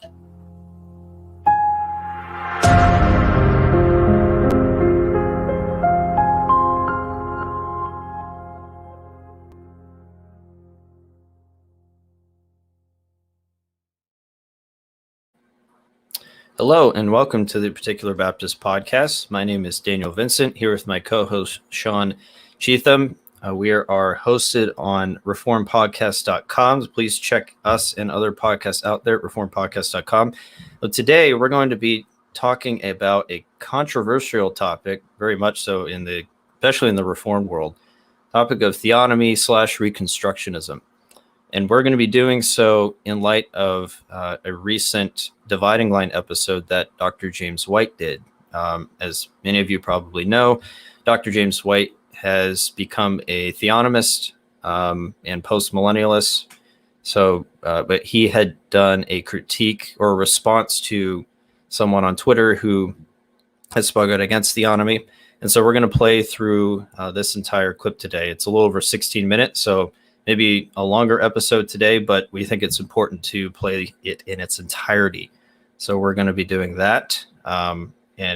Hello, and welcome to the Particular Baptist Podcast. My name is Daniel Vincent, here with my co-host, Sean Cheatham. We are hosted on reformpodcast.com. Please check us and other podcasts out there at reformpodcast.com. But today, we're going to be talking about a controversial topic, very much so, especially in the Reformed world, topic of theonomy / Reconstructionism. And we're going to be doing so in light of a recent Dividing Line episode that Dr. James White did. As many of you probably know, Dr. James White has become a theonomist and postmillennialist. But he had done a critique or a response to someone on Twitter who has spoken against theonomy. And so we're going to play through this entire clip today. It's a little over 16 minutes, so maybe a longer episode today, but we think it's important to play it in its entirety. So we're going to be doing that and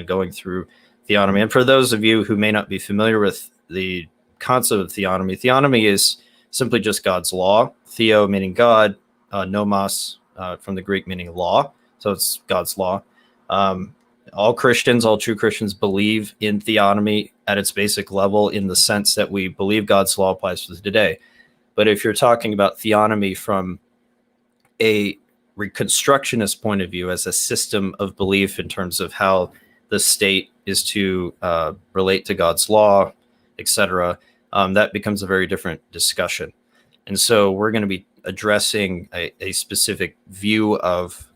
going through theonomy. And for those of you who may not be familiar with the concept of theonomy is simply just God's law. Theo meaning God, nomos from the Greek meaning law. So it's God's law. All true Christians believe in theonomy at its basic level in the sense that we believe God's law applies to today. But if you're talking about theonomy from a reconstructionist point of view as a system of belief in terms of how the state is to relate to God's law, etc., that becomes a very different discussion. And so we're going to be addressing a specific view of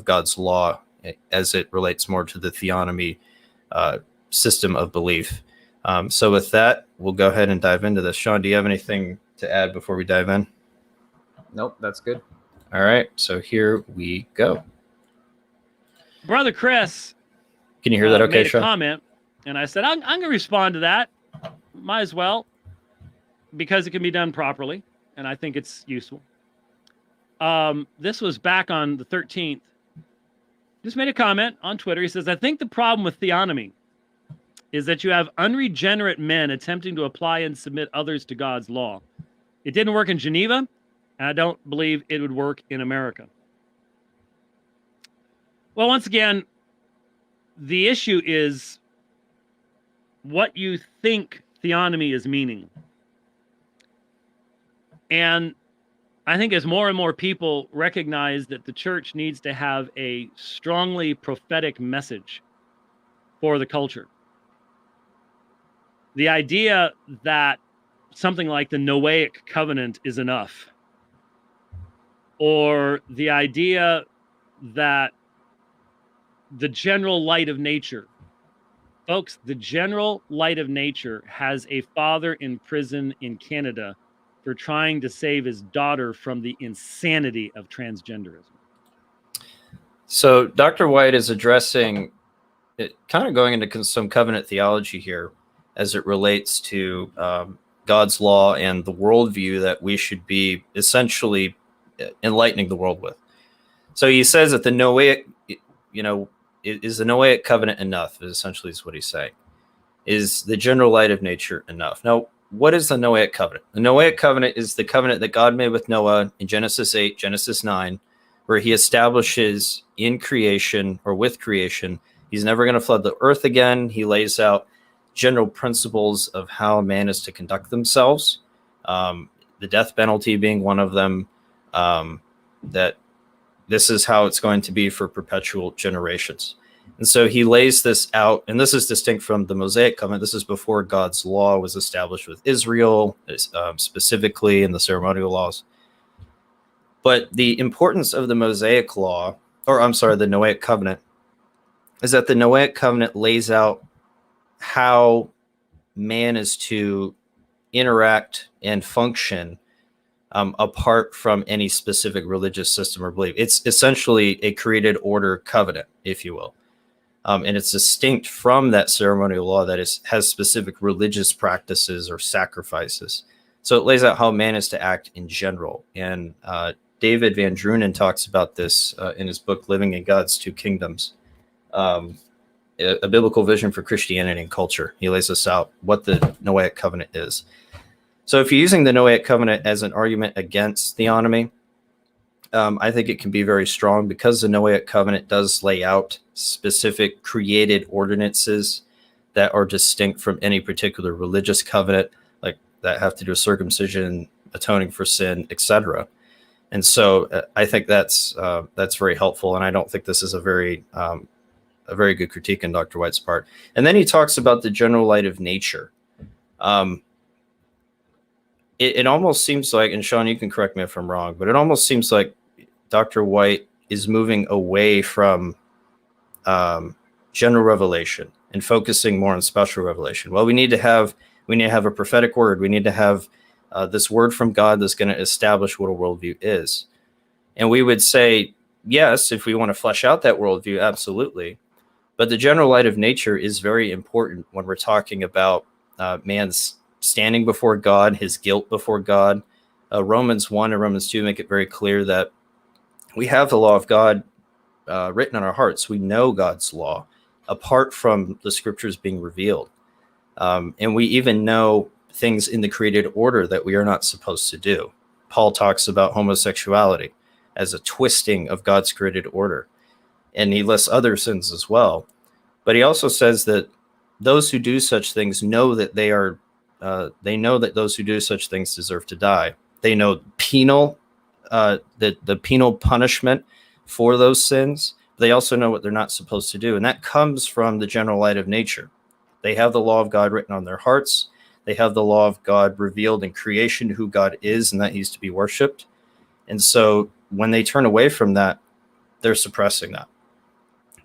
God's law as it relates more to the theonomy system of belief. So with that, we'll go ahead and dive into this. Sean, do you have anything to add before we dive in? Nope, that's good. All right, so here we go. Brother Chris, can you hear that? Okay, made a Sean? comment, and I said I'm going to respond to that. Might as well, because it can be done properly, and I think it's useful. This was back on the 13th. Just made a comment on Twitter. He says, "I think the problem with theonomy is that you have unregenerate men attempting to apply and submit others to God's law. It didn't work in Geneva, and I don't believe it would work in America." Well, once again, the issue is what you think theonomy is meaning. And I think as more and more people recognize that the church needs to have a strongly prophetic message for the culture, the idea that something like the Noahic covenant is enough, or the idea that the general light of nature, folks, the general light of nature has a father in prison in Canada for trying to save his daughter from the insanity of transgenderism. So Dr. White is addressing it, kind of going into some covenant theology here as it relates to God's law and the worldview that we should be essentially enlightening the world with. So he says that the Noahic, is the Noahic covenant enough? Essentially is what he's saying. Is the general light of nature enough? Now, what is the Noahic covenant? The Noahic covenant is the covenant that God made with Noah in Genesis 8, Genesis 9, where he establishes in creation or with creation, he's never going to flood the earth again. He lays out general principles of how man is to conduct themselves, the death penalty being one of them, that this is how it's going to be for perpetual generations. And so he lays this out, and this is distinct from the Mosaic covenant. This is before God's law was established with Israel, specifically in the ceremonial laws. But the importance of the Mosaic law, the Noahic covenant, is that the Noahic covenant lays out how man is to interact and function apart from any specific religious system or belief. It's essentially a created order covenant, if you will. And it's distinct from that ceremonial law that has specific religious practices or sacrifices. So it lays out how man is to act in general. And David Van Drunen talks about this in his book, Living in God's Two Kingdoms, a biblical vision for Christianity and culture. He lays this out, what the Noahic covenant is. So if you're using the Noahic covenant as an argument against theonomy, I think it can be very strong because the Noahic covenant does lay out specific created ordinances that are distinct from any particular religious covenant, like that have to do with circumcision, atoning for sin, etc. And so I think that's very helpful, and I don't think this is a very good critique on Dr. White's part. And then he talks about the general light of nature. It almost seems like, and Sean, you can correct me if I'm wrong, but it almost seems like Dr. White is moving away from general revelation and focusing more on special revelation. Well, we need to have a prophetic word. We need to have this word from God that's going to establish what a worldview is. And we would say, yes, if we want to flesh out that worldview, absolutely. But the general light of nature is very important when we're talking about man's standing before God, his guilt before God. Romans 1 and Romans 2 make it very clear that we have the law of God written on our hearts. We know God's law apart from the scriptures being revealed. And we even know things in the created order that we are not supposed to do. Paul talks about homosexuality as a twisting of God's created order. And he lists other sins as well. But he also says that those who do such things know that they know that those who do such things deserve to die. They know the penal punishment for those sins. They also know what they're not supposed to do. And that comes from the general light of nature. They have the law of God written on their hearts. They have the law of God revealed in creation, who God is, and that he's to be worshipped. And so when they turn away from that, they're suppressing that.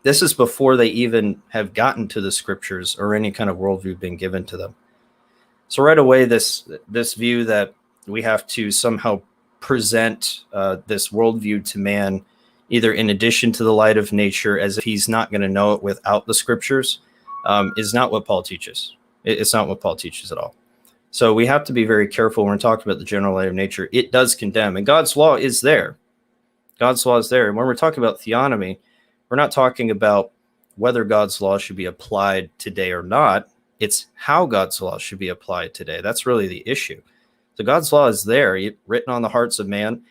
This is before they even have gotten to the scriptures or any kind of worldview being given to them. So right away, this view that we have to somehow present this worldview to man, either in addition to the light of nature, as if he's not going to know it without the scriptures, is not what Paul teaches. It's not what Paul teaches at all. So we have to be very careful when we're talking about the general light of nature. It does condemn, and God's law is there. God's law is there. And when we're talking about theonomy, we're not talking about whether God's law should be applied today or not. It's how God's law should be applied today. That's really the issue. So God's law is there, written on the hearts of man.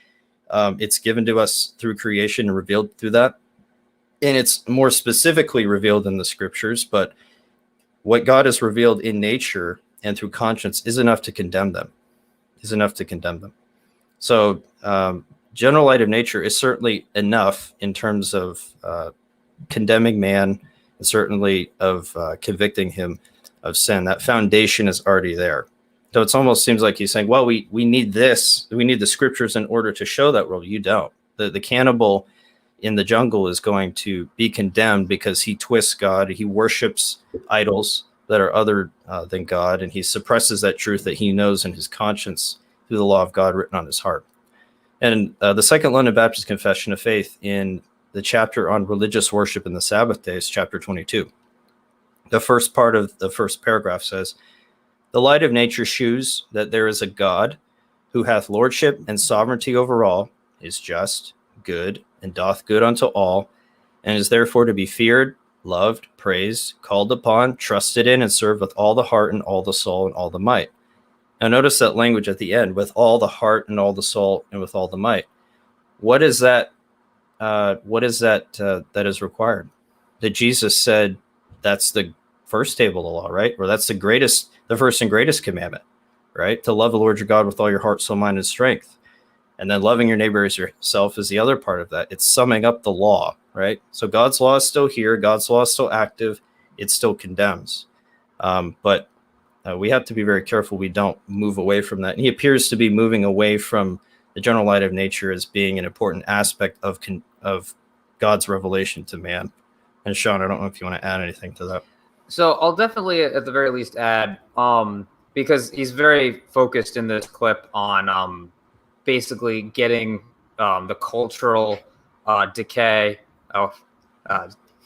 It's given to us through creation and revealed through that. And it's more specifically revealed in the scriptures. But what God has revealed in nature and through conscience is enough to condemn them. So general light of nature is certainly enough in terms of condemning man and certainly of convicting him of sin. That foundation is already there. So it almost seems like he's saying, well, we need this. We need the scriptures in order to show that world. You don't. The cannibal in the jungle is going to be condemned because he twists God. He worships idols that are other than God, and he suppresses that truth that he knows in his conscience through the law of God written on his heart. And the Second London Baptist Confession of Faith, in the chapter on religious worship in the Sabbath days, chapter 22, the first part of the first paragraph says, "The light of nature shews that there is a God who hath lordship and sovereignty over all, is just, good, and doth good unto all, and is therefore to be feared, loved, praised, called upon, trusted in, and served with all the heart and all the soul and all the might." Now notice that language at the end, with all the heart and all the soul and with all the might. What is that? That is required? That Jesus said that's the first table of the law, right? Or that's the first and greatest commandment, right? To love the Lord your God with all your heart, soul, mind, and strength. And then loving your neighbor as yourself is the other part of that. It's summing up the law, right? So God's law is still here. God's law is still active. It still condemns. But we have to be very careful we don't move away from that. And he appears to be moving away from the general light of nature as being an important aspect of God's revelation to man. And Sean, I don't know if you want to add anything to that. So I'll definitely, at the very least, add, because he's very focused in this clip on basically getting the cultural decay.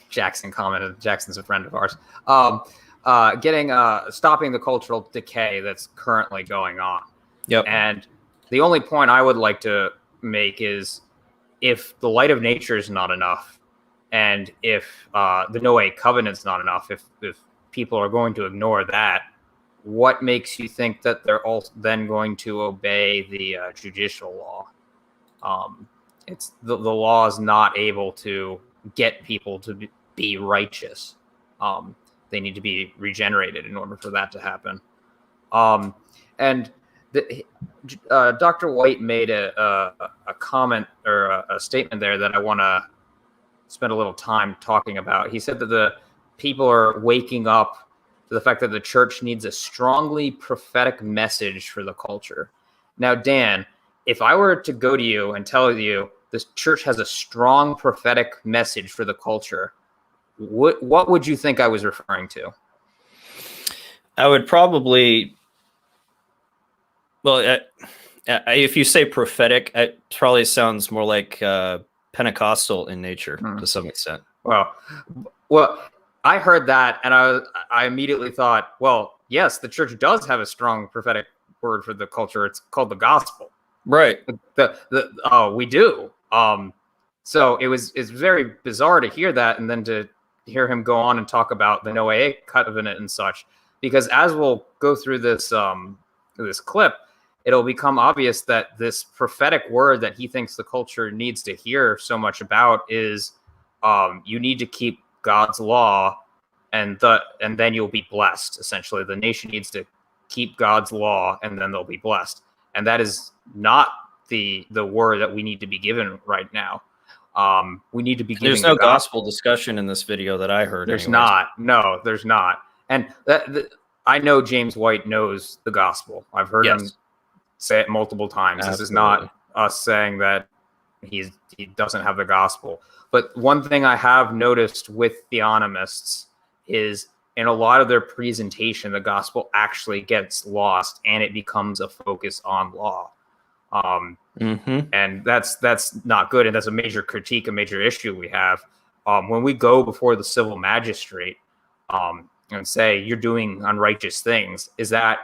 Jackson commented. Jackson's a friend of ours. Stopping the cultural decay that's currently going on. Yep. And the only point I would like to make is, if the light of nature is not enough, and if the Noahic covenant's not enough, if people are going to ignore that, what makes you think that they're all then going to obey the judicial law? It's the law is not able to get people to be righteous. They need to be regenerated in order for that to happen. And Dr. White made a comment or a statement there that I want to spend a little time talking about. He said that the people are waking up to the fact that the church needs a strongly prophetic message for the culture. Now, Dan, if I were to go to you and tell you this church has a strong prophetic message for the culture, what would you think I was referring to? I would probably, well, if you say prophetic, it probably sounds more like Pentecostal in nature to some extent. Well, I heard that and I immediately thought, well, yes, the church does have a strong prophetic word for the culture. It's called the gospel. Right. We do. So it's very bizarre to hear that, and then to hear him go on and talk about the Noahic covenant and such, because as we'll go through this this clip, it'll become obvious that this prophetic word that he thinks the culture needs to hear so much about is you need to keep God's law, and then you'll be blessed. Essentially, the nation needs to keep God's law, and then they'll be blessed. And that is not the word that we need to be given right now. We need to be giving. There's no gospel discussion in this video that I heard. There's not. No, there's not. And I know James White knows the gospel. I've heard him say it multiple times. Absolutely. This is not us saying that he doesn't have the gospel. But one thing I have noticed with theonomists is in a lot of their presentation, the gospel actually gets lost and it becomes a focus on law. And that's not good. And that's a major critique, a major issue we have. When we go before the civil magistrate and say, you're doing unrighteous things,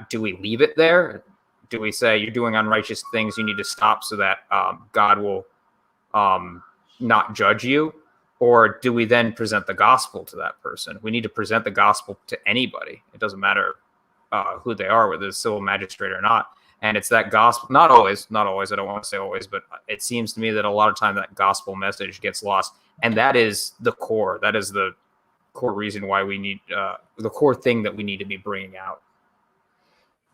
do we leave it there? Do we say, you're doing unrighteous things, you need to stop so that God will not judge you? Or do we then present the gospel to that person? We need to present the gospel to anybody. It doesn't matter who they are, whether it's a civil magistrate or not. And it's that gospel, not always, I don't want to say always, but it seems to me that a lot of time that gospel message gets lost. And that is the core. That is the core reason why we need, the core thing that we need to be bringing out.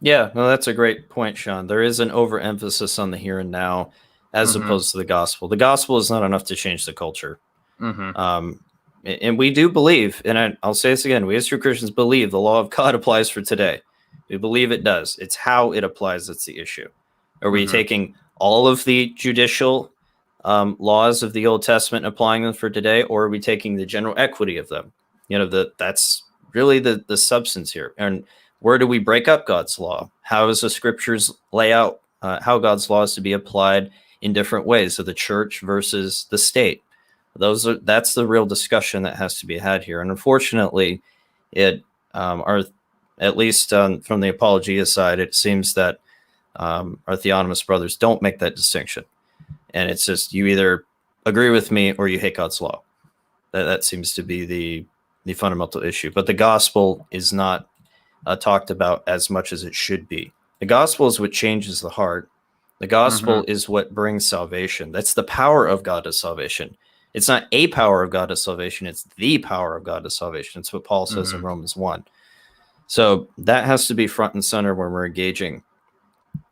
Yeah, no, that's a great point, Sean. There is an overemphasis on the here and now as opposed to the gospel. The gospel is not enough to change the culture. And we do believe, and I'll say this again, we as true Christians believe the law of God applies for today. We believe it does. It's how it applies that's the issue. Are we taking all of the judicial laws of the Old Testament and applying them for today, or are we taking the general equity of them? You know, that's really the substance here. And where do we break up God's law? How does the scriptures lay out how God's law is to be applied in different ways? So the church versus the state. That's the real discussion that has to be had here. And unfortunately, at least from the apologia side, it seems that our theonomist brothers don't make that distinction. And it's just, you either agree with me or you hate God's law. That seems to be the fundamental issue. But the gospel is not talked about as much as it should be. The gospel is what changes the heart. The gospel is what brings salvation. That's the power of God to salvation. It's not a power of God to salvation. It's the power of God to salvation. It's what Paul says in Romans 1. So that has to be front and center when we're engaging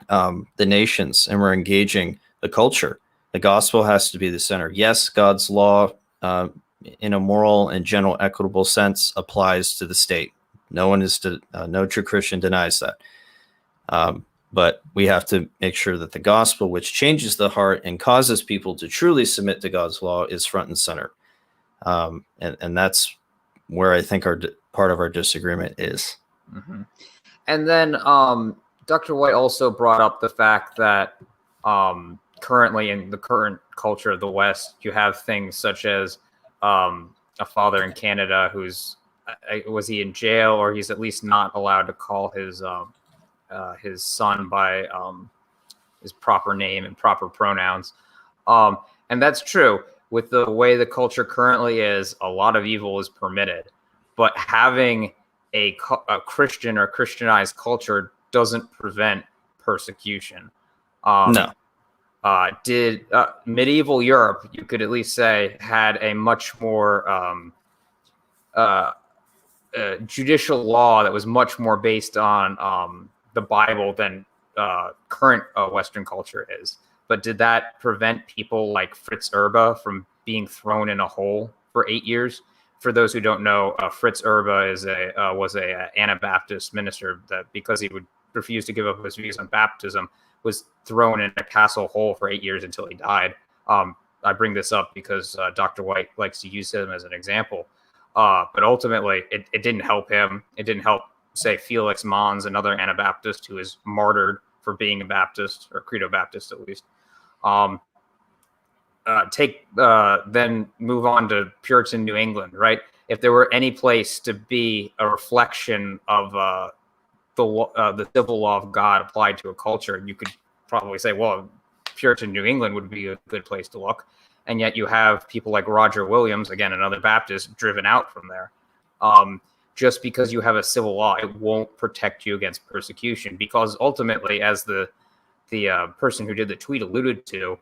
the nations and we're engaging the culture. The gospel has to be the center. Yes, God's law in a moral and general equitable sense applies to the state. No true Christian denies that. But we have to make sure that the gospel, which changes the heart and causes people to truly submit to God's law, is front and center. And that's where I think part of our disagreement is. And then Dr. White also brought up the fact that currently in the current culture of the West, you have things such as a father in Canada was he in jail, or he's at least not allowed to call his son by his proper name and proper pronouns. And that's true. With the way the culture currently is, a lot of evil is permitted. But having a Christian or Christianized culture doesn't prevent persecution. No. Medieval Europe, you could at least say, had a much more judicial law that was much more based on the Bible than current Western culture is. But did that prevent people like Fritz Erba from being thrown in a hole for 8 years? For those who don't know, Fritz Erba was a Anabaptist minister that, because he would refuse to give up his views on baptism, was thrown in a castle hole for 8 years until he died. I bring this up because Dr. White likes to use him as an example. But ultimately, it didn't help him. It didn't help, say, Felix Mons, another Anabaptist who was martyred for being a Baptist, or Credo Baptist at least. Then move on to Puritan New England, right? If there were any place to be a reflection of the civil law of God applied to a culture, you could probably say, well, Puritan New England would be a good place to look. And yet you have people like Roger Williams, again, another Baptist, driven out from there. Just because you have a civil law, it won't protect you against persecution, because ultimately, as the person who did the tweet alluded to,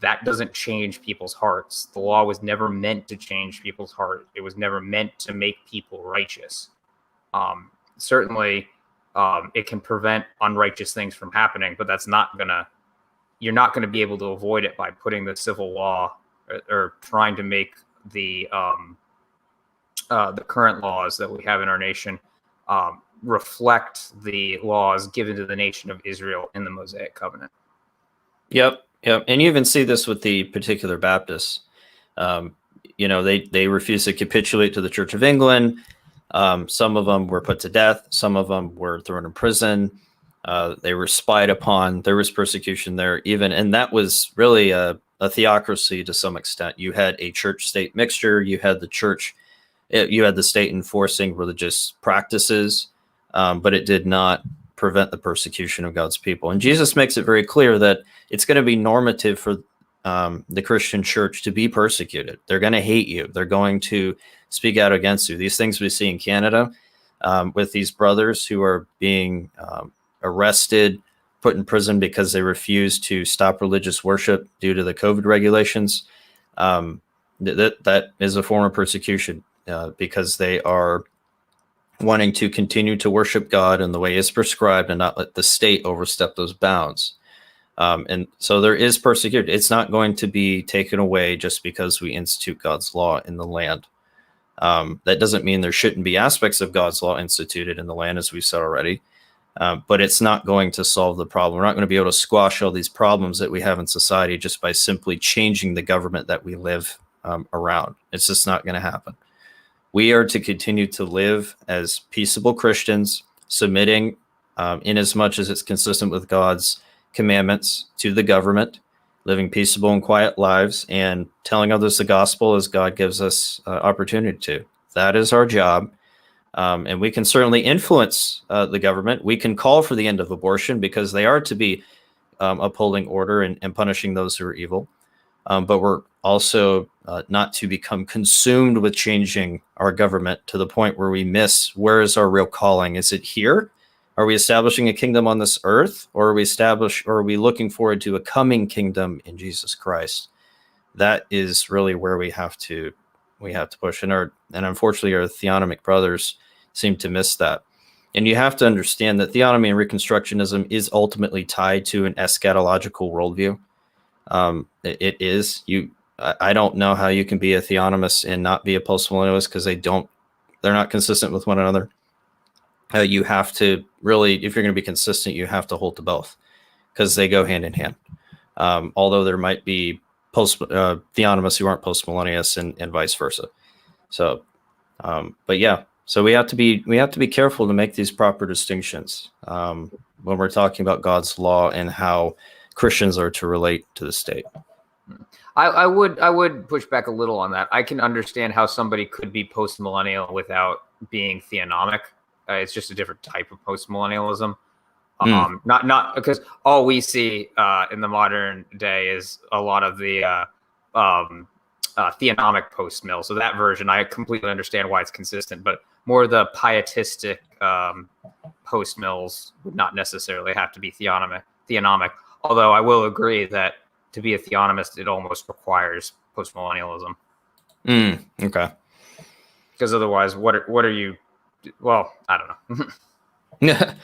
that doesn't change people's hearts. The law was never meant to change people's heart. It was never meant to make people righteous. Certainly, it can prevent unrighteous things from happening, but you're not gonna be able to avoid it by putting the civil law or trying to make the current laws that we have in our nation reflect the laws given to the nation of Israel in the Mosaic Covenant. Yep. And you even see this with the particular Baptists. They refuse to capitulate to the Church of England. Some of them were put to death. Some of them were thrown in prison. They were spied upon. There was persecution there even. And that was really a theocracy to some extent. You had a church-state mixture. You had the state enforcing religious practices, but it did not prevent the persecution of God's people. And Jesus makes it very clear that it's going to be normative for the Christian church to be persecuted. They're going to hate you. They're going to speak out against you. These things we see in Canada with these brothers who are being arrested, put in prison because they refuse to stop religious worship due to the COVID regulations. That is a form of persecution because they are wanting to continue to worship God in the way is prescribed and not let the state overstep those bounds. And so there is persecution. It's not going to be taken away just because we institute God's law in the land. That doesn't mean there shouldn't be aspects of God's law instituted in the land, as we've said already. But it's not going to solve the problem. We're not going to be able to squash all these problems that we have in society just by simply changing the government that we live around. It's just not going to happen. We are to continue to live as peaceable Christians, submitting in as much as it's consistent with God's commandments to the government, living peaceable and quiet lives, and telling others the gospel as God gives us opportunity to. That is our job. And we can certainly influence the government. We can call for the end of abortion because they are to be upholding order and punishing those who are evil. But we're also not to become consumed with changing our government to the point where we miss where is our real calling. Is it here? Are we establishing a kingdom on this earth, or are we looking forward to a coming kingdom in Jesus Christ? That is really where we have to push. And unfortunately, our theonomic brothers seem to miss that. And you have to understand that theonomy and Reconstructionism is ultimately tied to an eschatological worldview. It is. I don't know how you can be a theonomist and not be a postmillennialist, because they're not consistent with one another. You have to really, if you're going to be consistent, you have to hold to both, because they go hand in hand. Although there might be theonomists who aren't postmillennialists and vice versa. So, but yeah, so we have to be careful to make these proper distinctions when we're talking about God's law and how Christians are to relate to the state. I would push back a little on that. I can understand how somebody could be postmillennial without being theonomic. It's just a different type of postmillennialism. Not because all we see in the modern day is a lot of the theonomic post mill. So that version, I completely understand why it's consistent, but more the pietistic post mills would not necessarily have to be theonomic. Although I will agree that to be a theonomist, it almost requires postmillennialism. Okay. Because otherwise, what are you? Well, I don't know.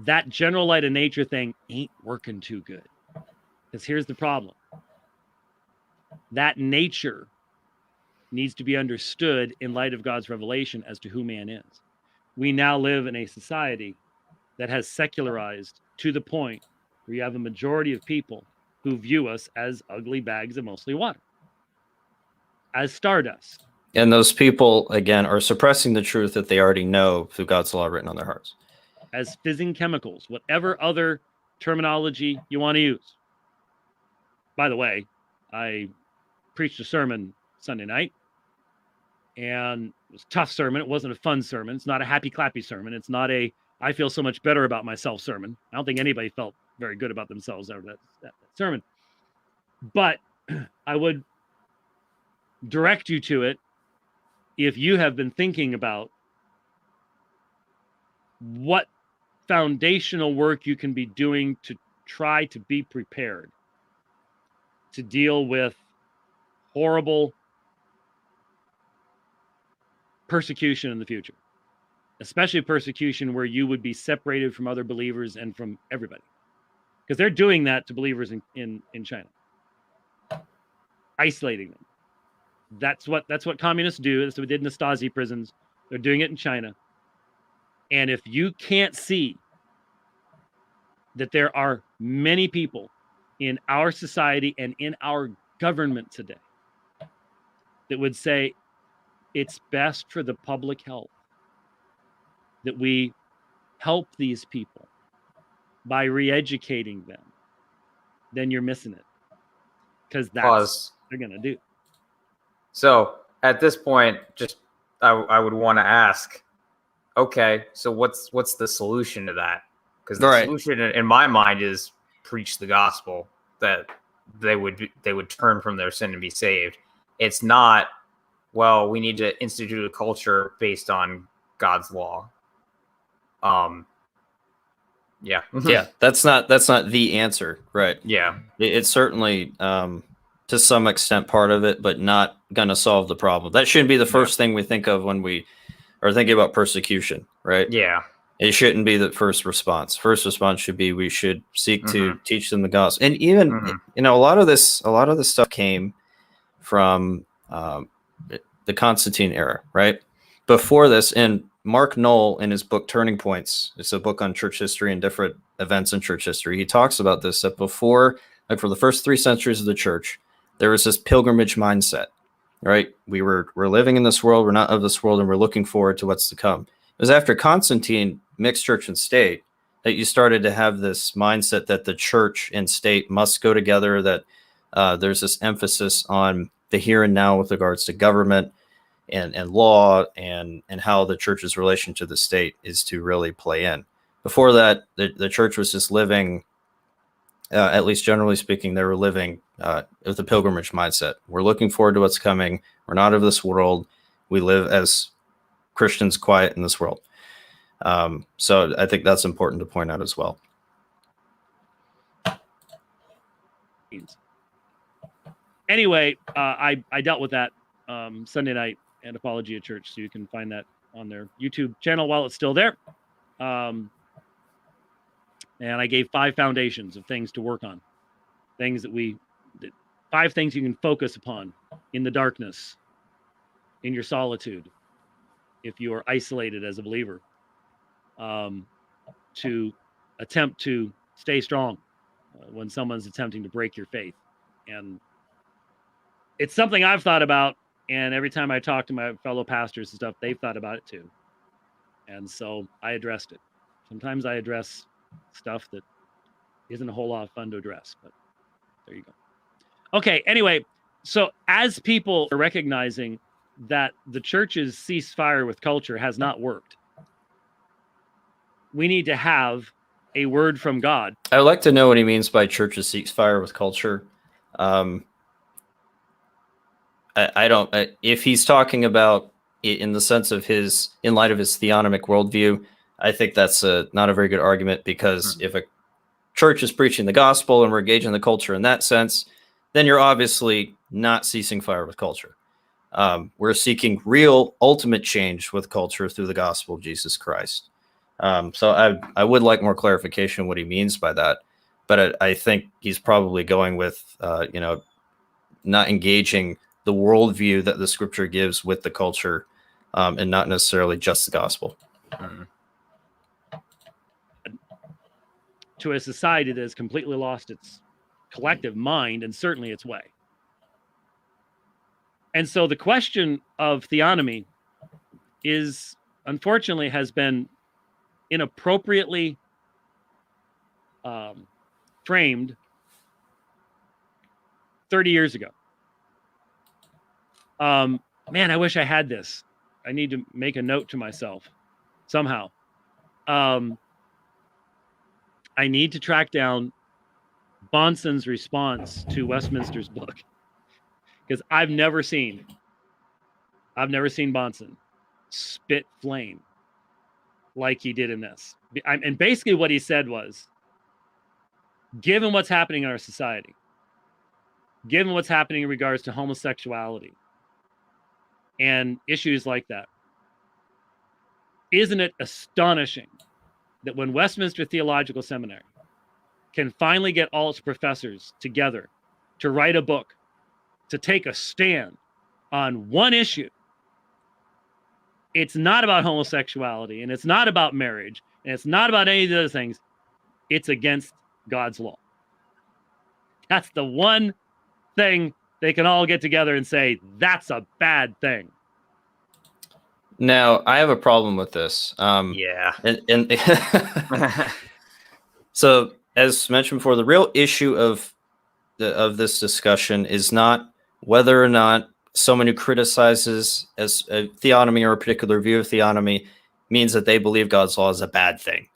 That general light of nature thing ain't working too good. Because here's the problem. That nature needs to be understood in light of God's revelation as to who man is. We now live in a society that has secularized to the point where you have a majority of people who view us as ugly bags of mostly water, as stardust. And those people, again, are suppressing the truth that they already know through God's law written on their hearts. As fizzing chemicals, whatever other terminology you want to use. By the way, I preached a sermon Sunday night, and it was a tough sermon. It wasn't a fun sermon. It's not a happy clappy sermon. It's not a I feel so much better about myself sermon. I don't think anybody felt very good about themselves after that sermon. But I would direct you to it if you have been thinking about what foundational work you can be doing to try to be prepared to deal with horrible persecution in the future, especially persecution where you would be separated from other believers and from everybody, because they're doing that to believers in China, isolating them. That's what communists do. That's what they did in the Stasi prisons. They're doing it in China. And if you can't see that there are many people in our society and in our government today that would say it's best for the public health that we help these people by re-educating them, then you're missing it. Because that's what they're going to do. So at this point, just I would want to ask, okay, so what's the solution to that? Because the solution in my mind is preach the gospel, that they would turn from their sin and be saved. It's not, well, we need to institute a culture based on God's law. Yeah. Yeah, that's not the answer, right? Yeah. It's certainly to some extent part of it, but not going to solve the problem. That shouldn't be the first thing we think of when we are thinking about persecution, right? Yeah. It shouldn't be the first response. First response should be we should seek to teach them the gospel. And even a lot of this stuff came from the Constantine era, right? Before this, and Mark Knoll in his book Turning Points, it's a book on church history and different events in church history. He talks about this, that before, like for the first 3 centuries of the church, there was this pilgrimage mindset, right? We're living in this world, we're not of this world, and we're looking forward to what's to come. It was after Constantine mixed church and state that you started to have this mindset that the church and state must go together, that there's this emphasis on the here and now with regards to government and law and how the church's relation to the state is to really play in. Before that, the church was just living, at least generally speaking, they were living with a pilgrimage mindset. We're looking forward to what's coming. We're not of this world. We live as Christians quiet in this world. So I think that's important to point out as well. Anyway, I dealt with that Sunday night at Apologia Church, so you can find that on their YouTube channel while it's still there. And I gave 5 foundations of things to work on, things that 5 things you can focus upon in the darkness, in your solitude, if you are isolated as a believer, to attempt to stay strong when someone's attempting to break your faith. And it's something I've thought about, and every time I talk to my fellow pastors and stuff, they've thought about it too. And so I addressed it. Sometimes I address stuff that isn't a whole lot of fun to address, but there you go. Okay, anyway, so as people are recognizing that the church's ceasefire with culture has not worked, we need to have a word from God. I would like to know what he means by churches seeks fire with culture. I don't. If he's talking about it in the sense of in light of his theonomic worldview, I think that's not a very good argument, because if a church is preaching the gospel and we're engaging the culture in that sense, then you're obviously not ceasing fire with culture. We're seeking real ultimate change with culture through the gospel of Jesus Christ. So I would like more clarification what he means by that. But I think he's probably going with, not engaging the worldview that the scripture gives with the culture, and not necessarily just the gospel. To a society that has completely lost its collective mind and certainly its way. And so the question of theonomy is, unfortunately, has been inappropriately framed 30 years ago. Man, I wish I had this. I need to make a note to myself somehow. I need to track down Bonson's response to Westminster's book, because I've never seen Bonson spit flame like he did in this. And basically what he said was, given what's happening in our society, given what's happening in regards to homosexuality and issues like that, isn't it astonishing that when Westminster Theological Seminary can finally get all its professors together to write a book, to take a stand on one issue, it's not about homosexuality, and it's not about marriage, and it's not about any of the other things. It's against God's law. That's the one thing they can all get together and say, that's a bad thing. Now, I have a problem with this. Yeah. And so, as mentioned before, the real issue of this discussion is not whether or not someone who criticizes as a theonomy or a particular view of theonomy means that they believe God's law is a bad thing.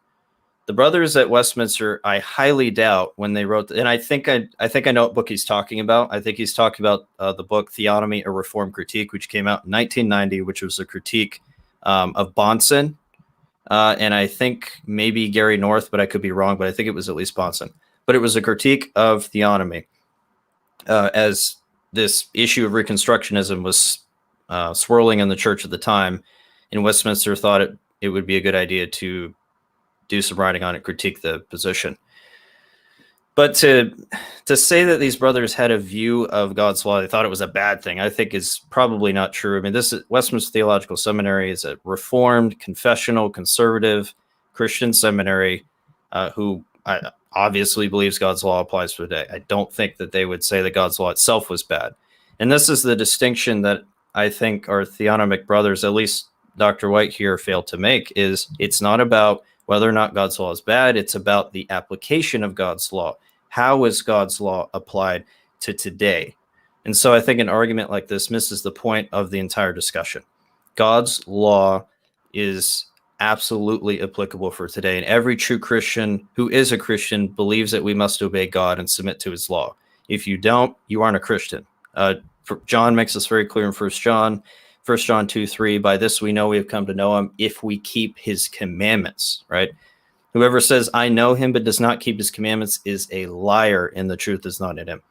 The brothers at Westminster, I highly doubt when they wrote, and I think I know what book he's talking about. I think he's talking about the book Theonomy, a Reformed Critique, which came out in 1990, which was a critique of Bonson. And I think maybe Gary North, but I could be wrong, but I think it was at least Bonson. But it was a critique of theonomy as this issue of Reconstructionism was swirling in the church at the time. And Westminster thought it would be a good idea to do some writing on it, critique the position. But to say that these brothers had a view of God's law, they thought it was a bad thing, I think is probably not true. I mean, this is Westminster Theological Seminary is a reformed, confessional, conservative Christian seminary who obviously believes God's law applies for today. I don't think that they would say that God's law itself was bad. And this is the distinction that I think our theonomic brothers, at least Dr. White here, failed to make, is it's not about whether or not God's law is bad. It's about the application of God's law. How is God's law applied to today? And so I think an argument like this misses the point of the entire discussion. God's law is absolutely applicable for today. And every true Christian who is a Christian believes that we must obey God and submit to his law. If you don't, you aren't a Christian. John makes this very clear in 1 John 2:3, by this we know we have come to know him if we keep his commandments, right? Whoever says, I know him, but does not keep his commandments is a liar, and the truth is not in him.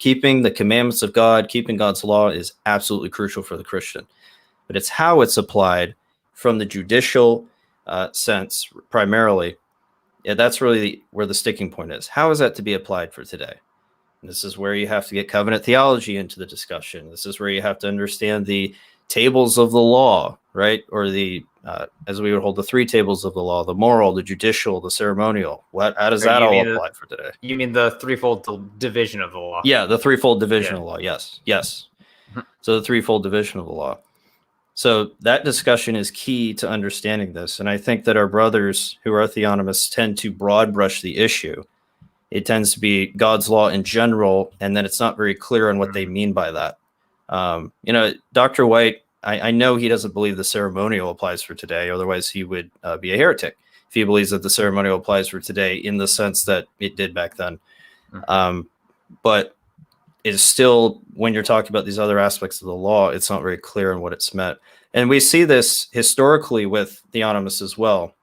Keeping the commandments of God, keeping God's law is absolutely crucial for the Christian. But it's how it's applied from the judicial sense, primarily. Yeah, that's really where the sticking point is. How is that to be applied for today? And this is where you have to get covenant theology into the discussion. This is where you have to understand the tables of the law, right? Or the, as we would hold the three tables of the law, the moral, the judicial, the ceremonial. How does that all apply for today? You mean the threefold division of the law? Yeah, the threefold division of the law. Yes. So the threefold division of the law. So that discussion is key to understanding this. And I think that our brothers who are theonomists tend to broad brush the issue. It tends to be God's law in general, and then it's not very clear on what they mean by that. Dr. White, I know he doesn't believe the ceremonial applies for today, otherwise he would be a heretic. if he believes that the ceremonial applies for today in the sense that it did back then. But it's still, when you're talking about these other aspects of the law, it's not very clear on what it's meant. And we see this historically with theonomists as well.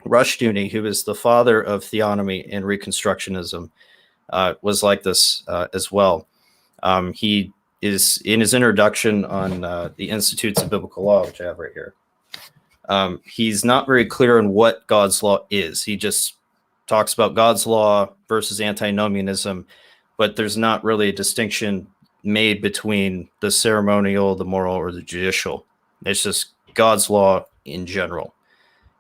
Rushdoony, who is the father of theonomy and Reconstructionism, was like this as well. He is, in his introduction on the Institutes of Biblical Law, which I have right here, he's not very clear on what God's law is. He just talks about God's law versus antinomianism, but there's not really a distinction made between the ceremonial, the moral, or the judicial. It's just God's law in general.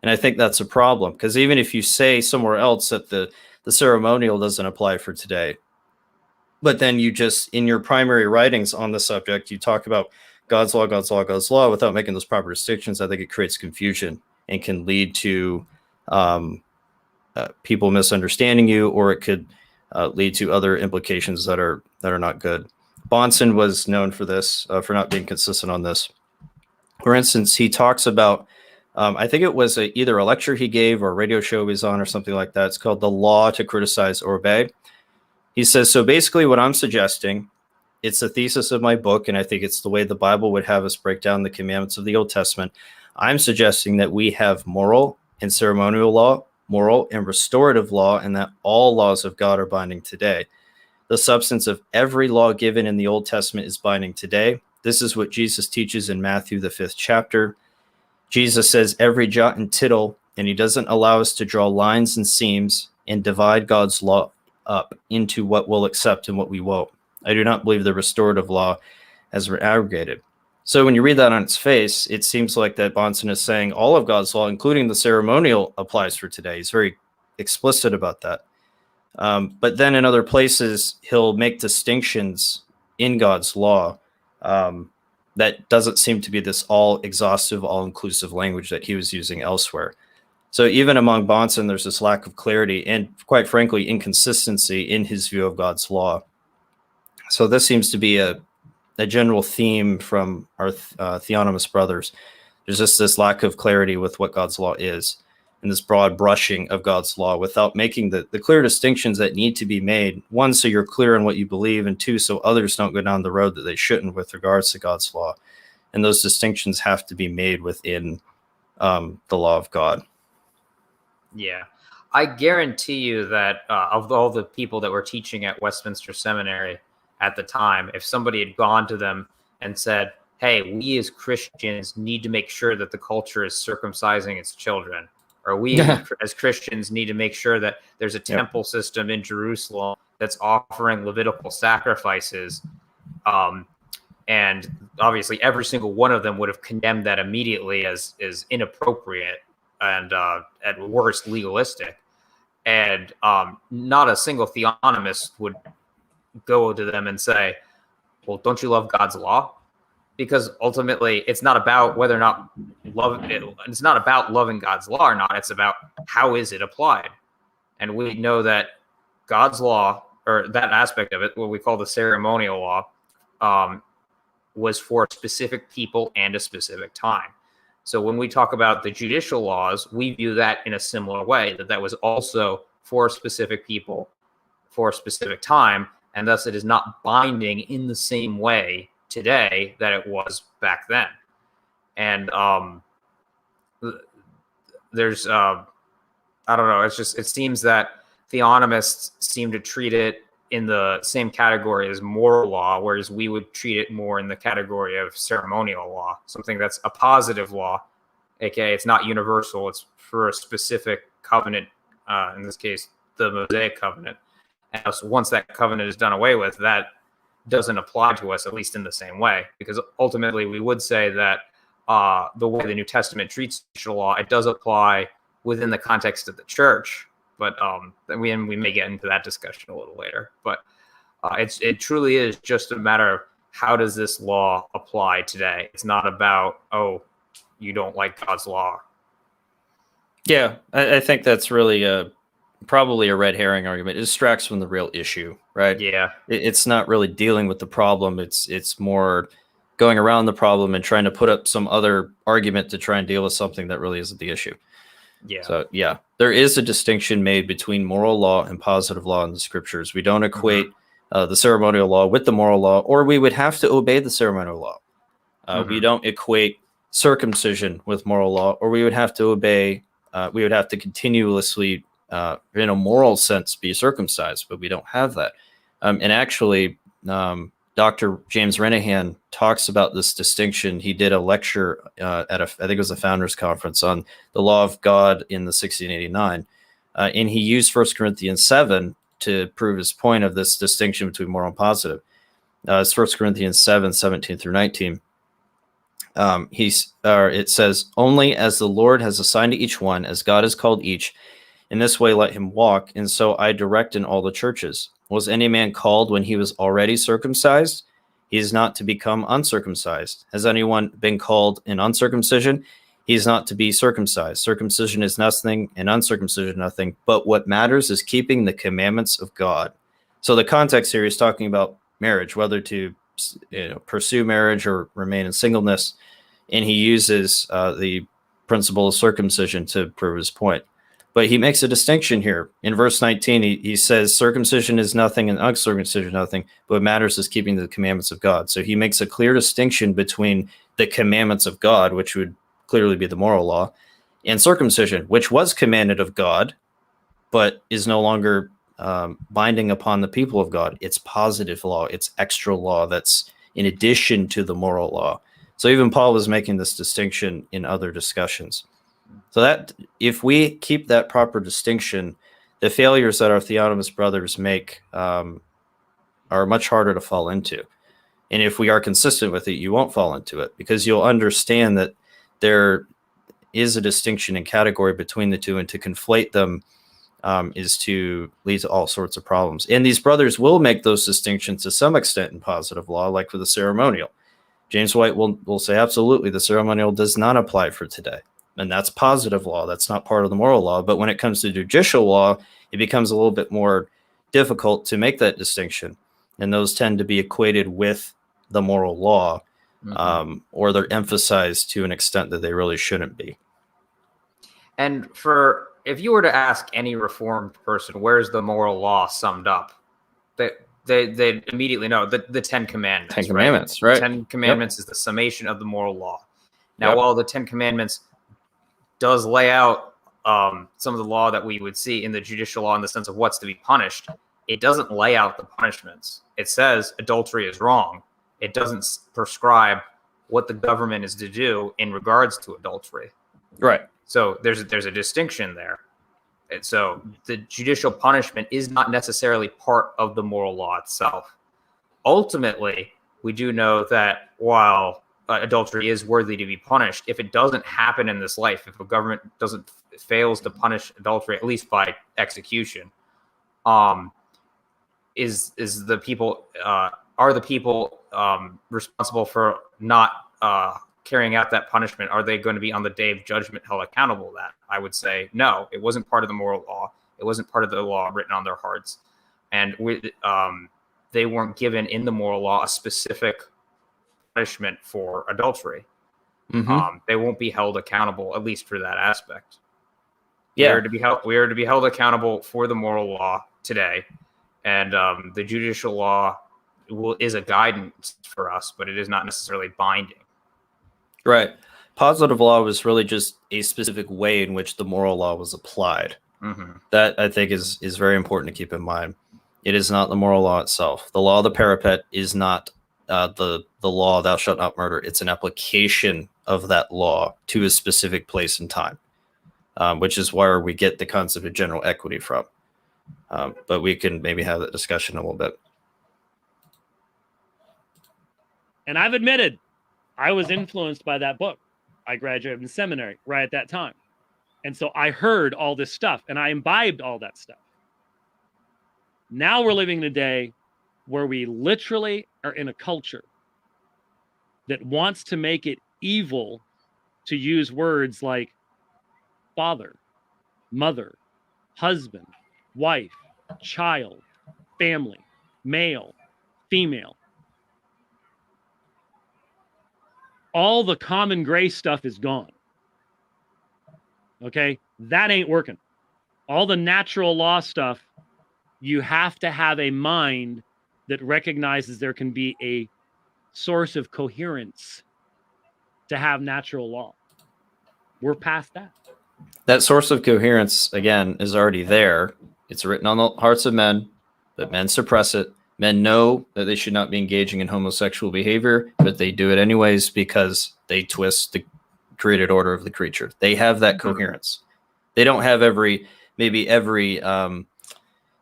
And I think that's a problem, because even if you say somewhere else that the ceremonial doesn't apply for today, but then you just, in your primary writings on the subject, you talk about God's law, God's law, God's law without making those proper distinctions, I think it creates confusion and can lead to people misunderstanding you, or it could lead to other implications that are not good. Bahnsen was known for this, for not being consistent on this. For instance, he talks about, I think it was either a lecture he gave or a radio show he was on or something like that. It's called The Law to Criticize or Obey. He says, so basically what I'm suggesting, it's the thesis of my book, and I think it's the way the Bible would have us break down the commandments of the Old Testament. I'm suggesting that we have moral and ceremonial law, moral and restorative law, and that all laws of God are binding today. The substance of every law given in the Old Testament is binding today. This is what Jesus teaches in Matthew, the 5th chapter. Jesus says every jot and tittle, and he doesn't allow us to draw lines and seams and divide God's law up into what we'll accept and what we won't. I do not believe the restorative law has been abrogated. So when you read that on its face, it seems like that Bahnsen is saying all of God's law, including the ceremonial, applies for today. He's very explicit about that. But then in other places, he'll make distinctions in God's law that doesn't seem to be this all-exhaustive, all-inclusive language that he was using elsewhere. So even among Bahnsen, there's this lack of clarity and, quite frankly, inconsistency in his view of God's law. So this seems to be a general theme from our theonomist brothers. There's just this lack of clarity with what God's law is, and this broad brushing of God's law without making the clear distinctions that need to be made. One, so you're clear on what you believe, and two, so others don't go down the road that they shouldn't with regards to God's law. And those distinctions have to be made within the law of God. Yeah. I guarantee you that of all the people that were teaching at Westminster Seminary at the time, if somebody had gone to them and said, hey, we as Christians need to make sure that the culture is circumcising its children, or we as Christians need to make sure that there's a temple system in Jerusalem that's offering Levitical sacrifices. And obviously every single one of them would have condemned that immediately as inappropriate and at worst legalistic. And not a single theonomist would go to them and say, well, don't you love God's law? Because ultimately it's not about whether or not it's not about loving God's law or not. It's about how is it applied. And we know that God's law, or that aspect of it, what we call the ceremonial law, was for specific people and a specific time. So when we talk about the judicial laws, we view that in a similar way, that was also for specific people for a specific time, and thus it is not binding in the same way today that it was back then. And there's I don't know, it seems that theonomists seem to treat it in the same category as moral law, whereas we would treat it more in the category of ceremonial law, something that's a positive law, aka it's not universal, it's for a specific covenant, in this case the Mosaic covenant. And so once that covenant is done away with, that doesn't apply to us, at least in the same way, because ultimately we would say that the way the New Testament treats judicial law, it does apply within the context of the church. But we may get into that discussion a little later. But it truly is just a matter of how does this law apply today? It's not about, oh, you don't like God's law. Yeah, I think that's really probably a red herring argument. It distracts from the real issue, right? Yeah. It's not really dealing with the problem. It's more going around the problem and trying to put up some other argument to try and deal with something that really isn't the issue. Yeah. So yeah, there is a distinction made between moral law and positive law in the scriptures. We don't equate the ceremonial law with the moral law, or we would have to obey the ceremonial law. We don't equate circumcision with moral law, or we would have to obey. We would have to continuously, in a moral sense, be circumcised, but we don't have that. And actually, Dr. James Renahan talks about this distinction. He did a lecture at I think it was a Founders Conference on the law of God in the 1689, and he used 1 Corinthians 7 to prove his point of this distinction between moral and positive. It's 1 Corinthians 7:17 through 19. It says, "Only as the Lord has assigned to each one, as God has called each, in this way let him walk, and so I direct in all the churches. Was any man called when he was already circumcised? He is not to become uncircumcised. Has anyone been called in uncircumcision? He is not to be circumcised. Circumcision is nothing, and uncircumcision nothing, but what matters is keeping the commandments of God." So the context here is talking about marriage, whether to pursue marriage or remain in singleness, and he uses the principle of circumcision to prove his point. But he makes a distinction here. In verse 19, he says, circumcision is nothing and uncircumcision nothing, but what matters is keeping the commandments of God. So he makes a clear distinction between the commandments of God, which would clearly be the moral law, and circumcision, which was commanded of God, but is no longer binding upon the people of God. It's positive law. It's extra law that's in addition to the moral law. So even Paul was making this distinction in other discussions. So that if we keep that proper distinction, the failures that our theonomist brothers make are much harder to fall into. And if we are consistent with it, you won't fall into it, because you'll understand that there is a distinction in category between the two, and to conflate them is to lead to all sorts of problems. And these brothers will make those distinctions to some extent in positive law, like for the ceremonial. James White will say, absolutely, the ceremonial does not apply for today. And that's positive law. That's not part of the moral law. But when it comes to judicial law, it becomes a little bit more difficult to make that distinction. And those tend to be equated with the moral law, or they're emphasized to an extent that they really shouldn't be. And if you were to ask any Reformed person, where's the moral law summed up? They'd immediately know the Ten Commandments. Ten Commandments, right? 10 Commandments is the summation of the moral law. Now, Yep. while the 10 Commandments does lay out some of the law that we would see in the judicial law in the sense of what's to be punished, it doesn't lay out the punishments. It says adultery is wrong. It doesn't prescribe what the government is to do in regards to adultery. Right. So there's a distinction there. And so the judicial punishment is not necessarily part of the moral law itself. Ultimately, we do know that while adultery is worthy to be punished, if it doesn't happen in this life, if a government fails to punish adultery, at least by execution, are the people responsible for not carrying out that punishment? Are they going to be on the day of judgment held accountable for that? I would say no. It wasn't part of the moral law. It wasn't part of the law written on their hearts, and they weren't given in the moral law a specific punishment for adultery. They won't be held accountable, at least for that aspect. Yeah, we are to be held accountable for the moral law today, and the judicial law is a guidance for us, but it is not necessarily binding. Right. Positive law was really just a specific way in which the moral law was applied. That, I think, is very important to keep in mind. It is not the moral law itself. The law of the parapet is not the law, thou shalt not murder. It's an application of that law to a specific place and time, which is where we get the concept of general equity from. But we can maybe have that discussion a little bit. And I've admitted I was influenced by that book. I graduated from seminary right at that time. And so I heard all this stuff and I imbibed all that stuff. Now we're living in a day where we literally are in a culture that wants to make it evil to use words like father, mother, husband, wife, child, family, male, female. All the common grace stuff is gone. Okay, that ain't working. All the natural law stuff, you have to have a mind that recognizes there can be a source of coherence to have natural law. We're past that. That source of coherence, again, is already there. It's written on the hearts of men, but men suppress it. Men know that they should not be engaging in homosexual behavior, but they do it anyways because they twist the created order of the creature. They have that coherence. They don't have every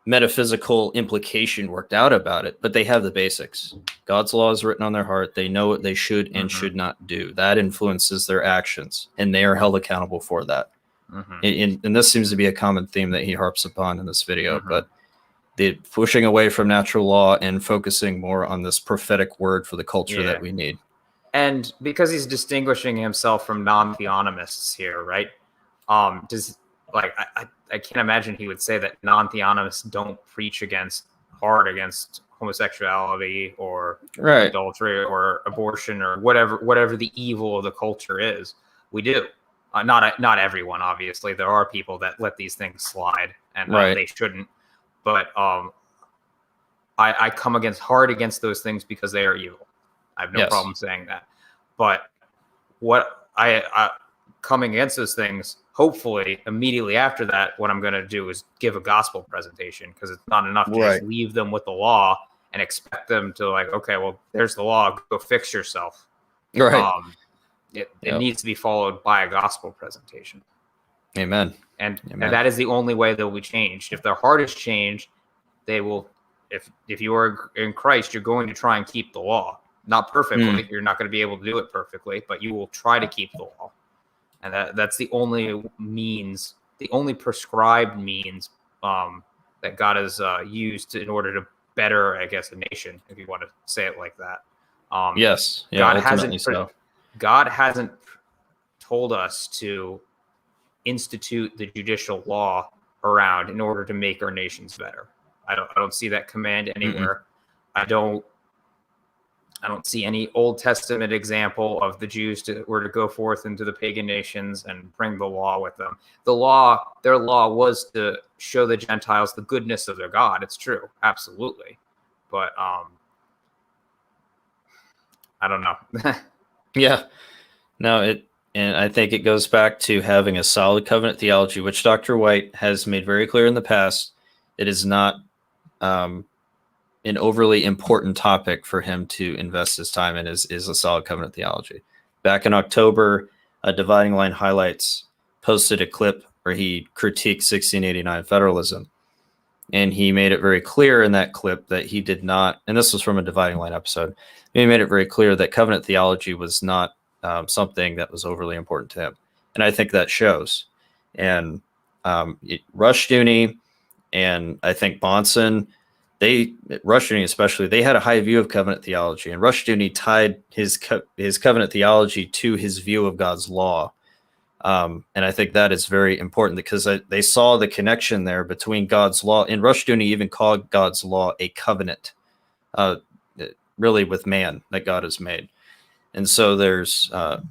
metaphysical implication worked out about it, but they have the basics. God's law is written on their heart. They know what they should and should not do. That influences their actions, and they are held accountable for that. And this seems to be a common theme that he harps upon in this video, but the pushing away from natural law and focusing more on this prophetic word for the culture that we need. And because he's distinguishing himself from non-theonomists here, right? I can't imagine he would say that non-theonomists don't preach hard against homosexuality or adultery or abortion or whatever the evil of the culture is. We do. Not everyone, obviously. There are people that let these things slide, and they shouldn't. But I come hard against those things because they are evil. I have no problem saying that. But what I coming against those things, hopefully immediately after that, what I'm going to do is give a gospel presentation, because it's not enough to just leave them with the law and expect them to okay, well, there's the law, go fix yourself. Right. It needs to be followed by a gospel presentation. Amen. And that is the only way they'll be changed. If their heart is changed, they will. If you are in Christ, you're going to try and keep the law. Not perfectly. You're not going to be able to do it perfectly, but you will try to keep the law. And that's the only means, the only prescribed means that God has used in order to better, I guess, a nation, if you want to say it like that. Yes. Yeah, God hasn't told us to institute the judicial law around in order to make our nations better. I don't see that command anywhere. I don't see any Old Testament example of the Jews were to go forth into the pagan nations and bring the law with them. Their law was to show the Gentiles the goodness of their God. It's true, absolutely, but I don't know. Yeah, no, and I think it goes back to having a solid covenant theology, which Dr. White has made very clear in the past. It is not an overly important topic for him to invest his time in is a solid covenant theology. Back in October, Dividing Line Highlights posted a clip where he critiqued 1689 federalism. And he made it very clear in that clip that he did not, and this was from a Dividing Line episode, he made it very clear that covenant theology was not something that was overly important to him. And I think that shows. And Rushdoony and I think Bonson, Rushdoony especially, they had a high view of covenant theology, and Rushdoony tied his covenant theology to his view of God's law. And I think that is very important because they saw the connection there between God's law, and Rushdoony even called God's law a covenant, really with man that God has made. And so there's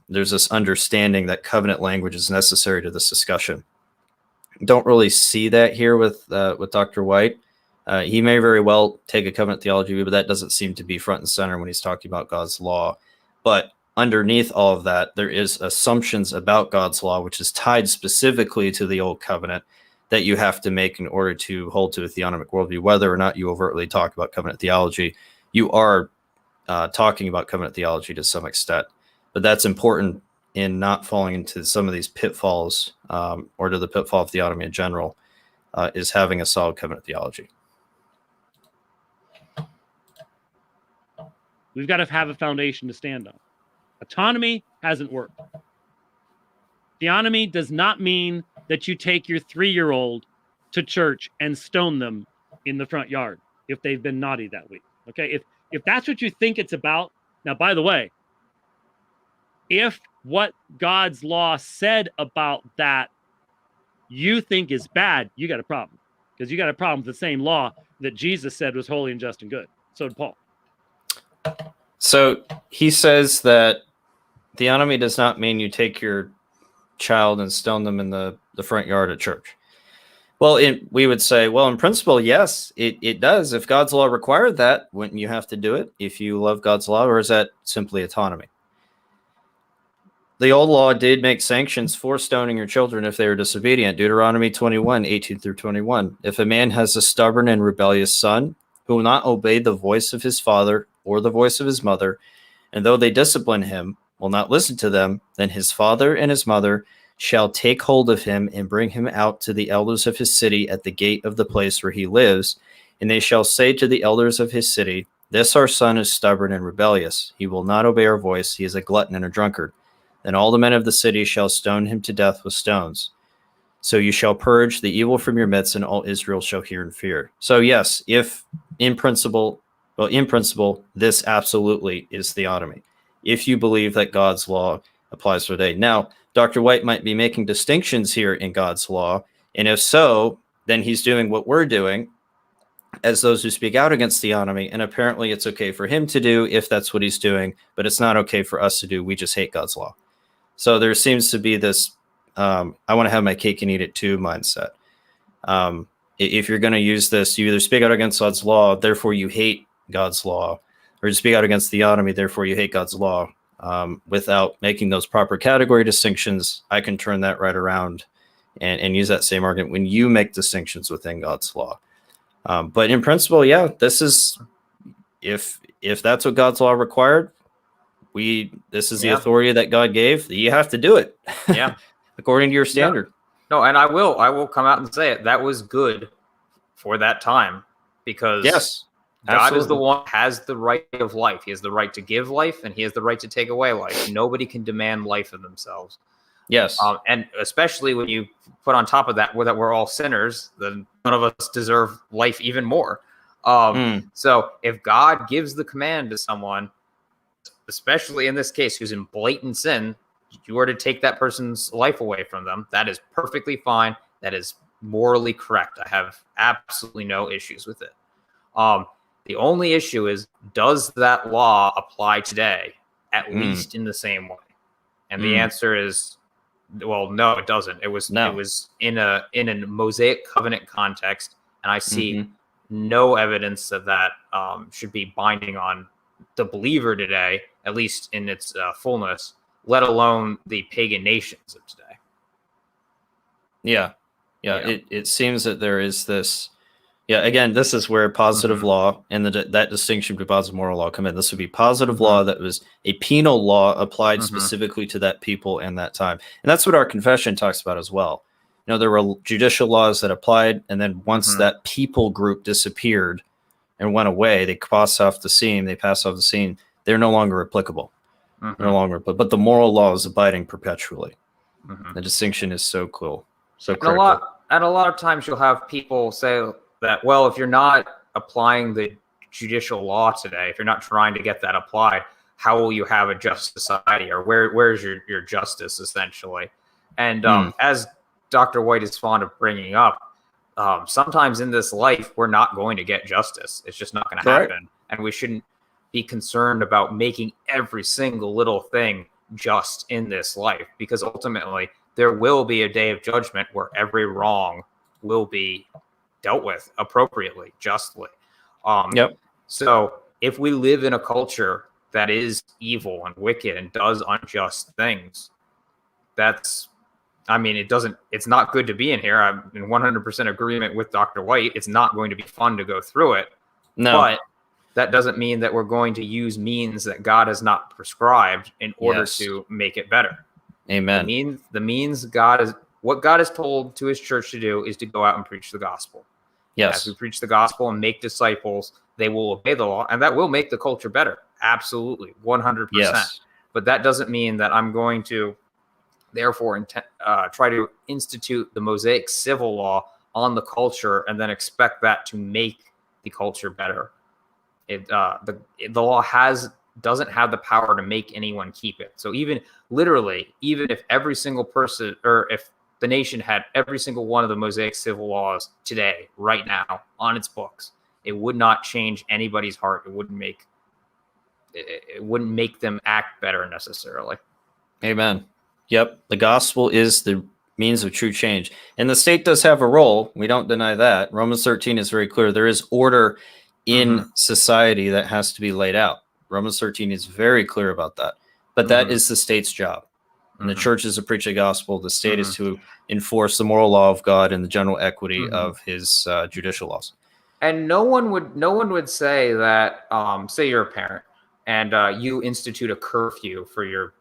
this understanding that covenant language is necessary to this discussion. Don't really see that here with Dr. White. He may very well take a covenant theology view, but that doesn't seem to be front and center when he's talking about God's law. But underneath all of that, there is assumptions about God's law, which is tied specifically to the old covenant that you have to make in order to hold to a theonomic worldview. Whether or not you overtly talk about covenant theology, you are talking about covenant theology to some extent. But that's important in not falling into some of these pitfalls, or to the pitfall of theonomy in general, is having a solid covenant theology. We've got to have a foundation to stand on. Autonomy hasn't worked. Theonomy does not mean that you take your 3-year-old to church and stone them in the front yard if they've been naughty that week. Okay, if that's what you think it's about. Now, by the way, if what God's law said about that you think is bad, you got a problem, because you got a problem with the same law that Jesus said was holy and just and good. So did Paul. So he says that theonomy does not mean you take your child and stone them in the front yard at church? Well, we would say, well, in principle, yes, it does. If God's law required that, wouldn't you have to do it if you love God's law, or is that simply autonomy? The old law did make sanctions for stoning your children if they were disobedient. Deuteronomy 21, 18 through 21. If a man has a stubborn and rebellious son who will not obey the voice of his father or the voice of his mother, and though they discipline him, will not listen to them, then his father and his mother shall take hold of him and bring him out to the elders of his city at the gate of the place where he lives. And they shall say to the elders of his city, this our son is stubborn and rebellious. He will not obey our voice. He is a glutton and a drunkard. Then all the men of the city shall stone him to death with stones. So you shall purge the evil from your midst, and all Israel shall hear and fear. So yes, if in principle, this absolutely is theonomy. If you believe that God's law applies today. Now, Dr. White might be making distinctions here in God's law, and if so, then he's doing what we're doing as those who speak out against theonomy, and apparently it's okay for him to do if that's what he's doing, but it's not okay for us to do. We just hate God's law. So there seems to be this, I want to have my cake and eat it too mindset. If you're going to use this, you either speak out against God's law, therefore you hate God's law, or you speak out against theonomy, therefore you hate God's law. Without making those proper category distinctions, I can turn that right around and use that same argument when you make distinctions within God's law. But in principle, yeah, this is, if that's what God's law required, this is the authority that God gave. You have to do it. Yeah. According to your standard. No, and I will come out and say it. That was good for that time, because yes, God is the one who has the right of life. He has the right to give life, and he has the right to take away life. Nobody can demand life of themselves. Yes. And especially when you put on top of that we're all sinners, then none of us deserve life even more. So if God gives the command to someone, especially in this case, who's in blatant sin, you are to take that person's life away from them, that is perfectly fine. That is morally correct. I have absolutely no issues with it. The only issue is, does that law apply today, at least in the same way? And the answer is, well, no, it doesn't. It was in a Mosaic covenant context, and I see no evidence that should be binding on the believer today, at least in its fullness, let alone the pagan nations of today. Yeah. It seems that there is this. Yeah, again, this is where positive law and that distinction between positive moral law come in. This would be positive law that was a penal law applied specifically to that people and that time. And that's what our confession talks about as well. You know, there were judicial laws that applied, and then once that people group disappeared and went away, they passed off the scene, they're no longer applicable. But the moral law is abiding perpetually. The distinction is so cool. So critical. And a lot of times you'll have people say that, well, if you're not applying the judicial law today, if you're not trying to get that applied, how will you have a just society, or where's your justice, essentially? And as Dr. White is fond of bringing up, sometimes in this life, we're not going to get justice. It's just not going to happen. And we shouldn't be concerned about making every single little thing just in this life, because ultimately there will be a day of judgment where every wrong will be dealt with appropriately, justly. So if we live in a culture that is evil and wicked and does unjust things, it's not good to be in here. I'm in 100% agreement with Dr. White. It's not going to be fun to go through it. No. But that doesn't mean that we're going to use means that God has not prescribed in order to make it better. Amen. The means what God has told to his church to do is to go out and preach the gospel. Yes. As we preach the gospel and make disciples, they will obey the law, and that will make the culture better. Absolutely, 100%. Yes. But that doesn't mean that I'm going to, therefore, try to institute the Mosaic civil law on the culture and then expect that to make the culture better. The law doesn't have the power to make anyone keep it. So even if every single person, or if the nation had every single one of the Mosaic civil laws today, right now, on its books, it would not change anybody's heart. It wouldn't make them act better necessarily. Amen. Yep. The gospel is the means of true change. And the state does have a role. We don't deny that. Romans 13 is very clear. There is order in society that has to be laid out. Romans 13 is very clear about that. But that is the state's job. And the church is to preach the gospel. The state is to enforce the moral law of God and the general equity of his judicial laws. And no one would say that, say you're a parent and you institute a curfew for your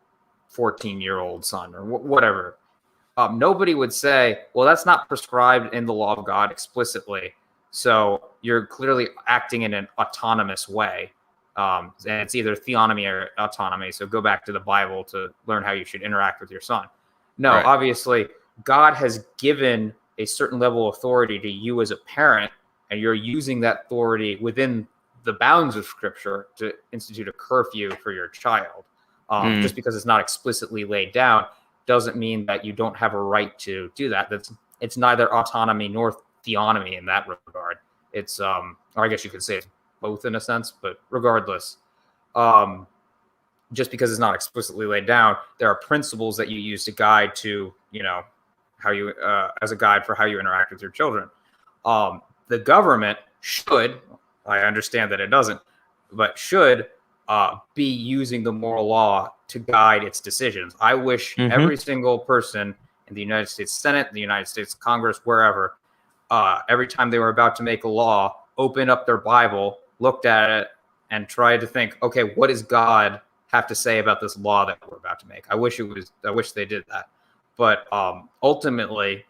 14-year-old son or whatever. Nobody would say, well, that's not prescribed in the law of God explicitly. So you're clearly acting in an autonomous way. And it's either theonomy or autonomy. So go back to the Bible to learn how you should interact with your son. No, obviously, God has given a certain level of authority to you as a parent, and you're using that authority within the bounds of Scripture to institute a curfew for your child. Just because it's not explicitly laid down doesn't mean that you don't have a right to do that. It's neither autonomy nor theonomy in that regard. It's, or I guess you could say it's both in a sense, but regardless, just because it's not explicitly laid down, there are principles that you use to guide to, how you, as a guide for how you interact with your children. The government should, I understand that it doesn't, but should be using the moral law to guide its decisions. I wish every single person in the United States Senate, the United States Congress, wherever, every time they were about to make a law, opened up their Bible, looked at it, and tried to think, okay, what does God have to say about this law that we're about to make? I wish they did that. But ultimately,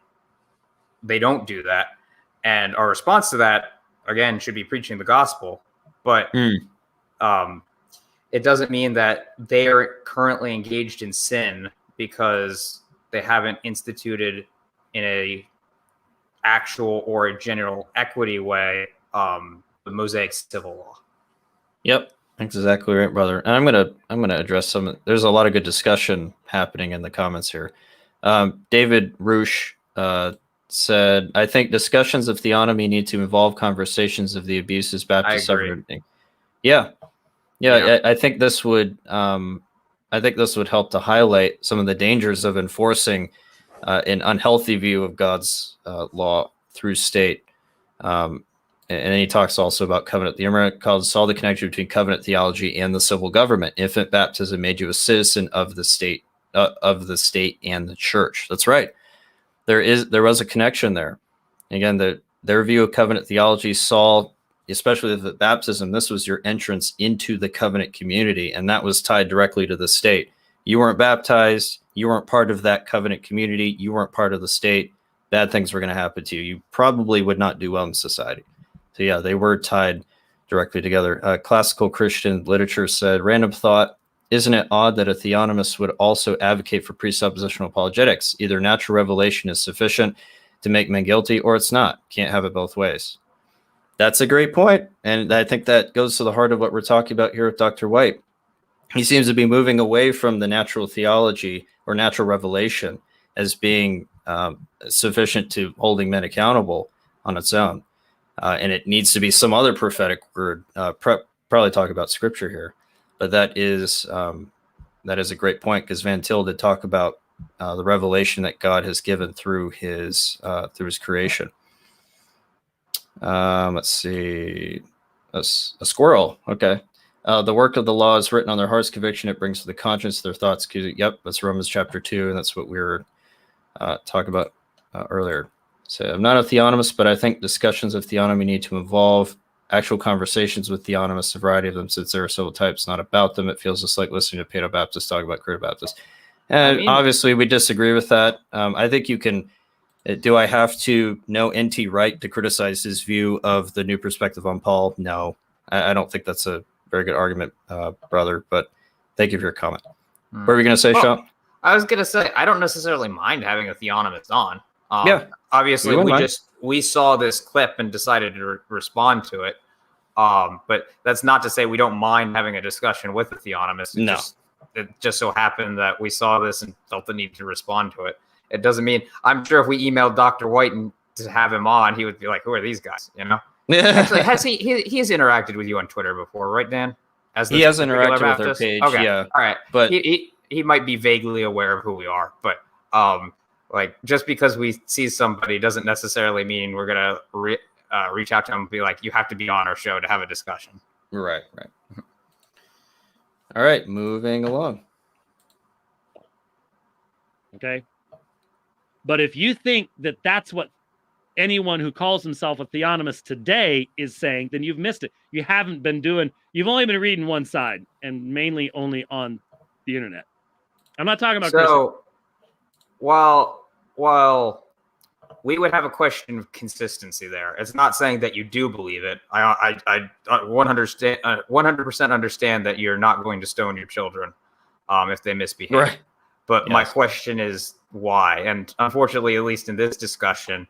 they don't do that. And our response to that, again, should be preaching the gospel. But it doesn't mean that they are currently engaged in sin because they haven't instituted in a actual or a general equity way the Mosaic civil law. Yep, that's exactly right, brother. And I'm gonna address some. There's a lot of good discussion happening in the comments here. David Roosh said, "I think discussions of theonomy need to involve conversations of the abuses Baptists suffer." Yeah. I think this would help to highlight some of the dangers of enforcing an unhealthy view of God's law through state. And then he talks also about covenant. The American saw the connection between covenant theology and the civil government. Infant baptism made you a citizen of the state and the church. That's right. There was a connection there. Again, their view of covenant theology saw, especially the baptism, this was your entrance into the covenant community, and that was tied directly to the state. You weren't baptized. You weren't part of that covenant community. You weren't part of the state. Bad things were going to happen to you. You probably would not do well in society. So yeah, they were tied directly together. Classical Christian literature said, random thought, isn't it odd that a theonomist would also advocate for presuppositional apologetics? Either natural revelation is sufficient to make men guilty or it's not. Can't have it both ways. That's a great point. And I think that goes to the heart of what we're talking about here with Dr. White. He seems to be moving away from the natural theology or natural revelation as being sufficient to holding men accountable on its own. And it needs to be some other prophetic word, probably talk about scripture here. But that is a great point, because Van Til did talk about the revelation that God has given through his creation. Let's see, a squirrel. Okay. The work of the law is written on their heart's conviction. It brings to the conscience their thoughts. Yep, that's Romans chapter 2, and that's what we were talking about earlier. So I'm not a theonomist, but I think discussions of theonomy need to involve actual conversations with theonomists, a variety of them, since there are several types, not about them. It feels just like listening to Pedo Baptists talk about Credo Baptists. And obviously we disagree with that. I think you can. Do I have to know N.T. Wright to criticize his view of the new perspective on Paul? No, I don't think that's a very good argument, brother, but thank you for your comment. What were you going to say, Sean? I was going to say, I don't necessarily mind having a theonomist on. Yeah. Obviously, we saw this clip and decided to respond to it. But that's not to say we don't mind having a discussion with the theonomist. It just so happened that we saw this and felt the need to respond to it. It doesn't mean, I'm sure if we emailed Dr. White and to have him on, he would be like, who are these guys? You know? Actually, has he has interacted with you on Twitter before, right, Dan? He has interacted with our page, okay. yeah. All right. But he might be vaguely aware of who we are, but like just because we see somebody doesn't necessarily mean we're gonna reach out to them and be like, you have to be on our show to have a discussion. Right. All right, moving along. Okay. But if you think that that's what anyone who calls himself a theonomist today is saying, then you've missed it. You've only been reading one side, and mainly only on the internet. I'm not talking about so while we would have a question of consistency there. It's not saying that you do believe it. I 100% understand that you're not going to stone your children if they misbehave. Right. But my question is why? And unfortunately, at least in this discussion,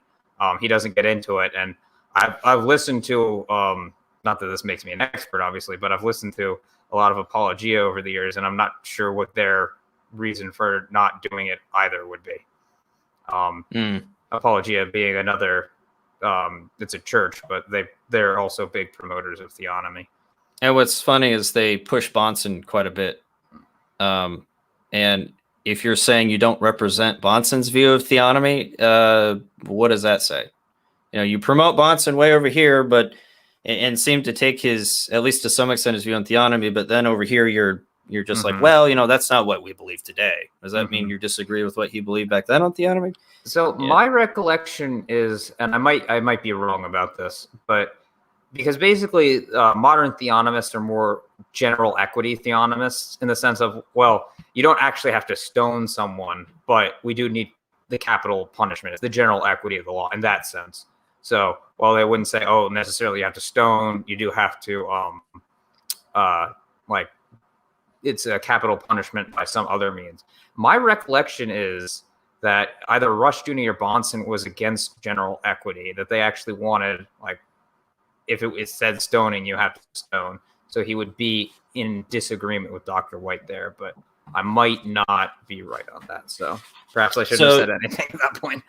he doesn't get into it. And I've listened to, not that this makes me an expert, obviously, but I've listened to a lot of apologia over the years, and I'm not sure what their reason for not doing it either would be. Apologia being another, it's a church, but they're also big promoters of theonomy. And what's funny is they push Bahnsen quite a bit. And if you're saying you don't represent Bahnsen's view of theonomy, what does that say? You promote Bahnsen way over here, but and seem to take his, at least to some extent, his view on theonomy, but then over here you're just like, well, that's not what we believe today. Does that mean you disagree with what he believed back then on theonomy? So my recollection is, and I might be wrong about this, but because basically modern theonomists are more general equity theonomists in the sense of, well, you don't actually have to stone someone, but we do need the capital punishment. It's the general equity of the law in that sense. So while they wouldn't say, oh, necessarily you have to stone, you do have to it's a capital punishment by some other means. My recollection is that either Rush Jr. or Bahnsen was against general equity, that they actually wanted, like, if it said stoning, you have to stone. So he would be in disagreement with Dr. White there, but I might not be right on that. So perhaps I shouldn't have said anything at that point.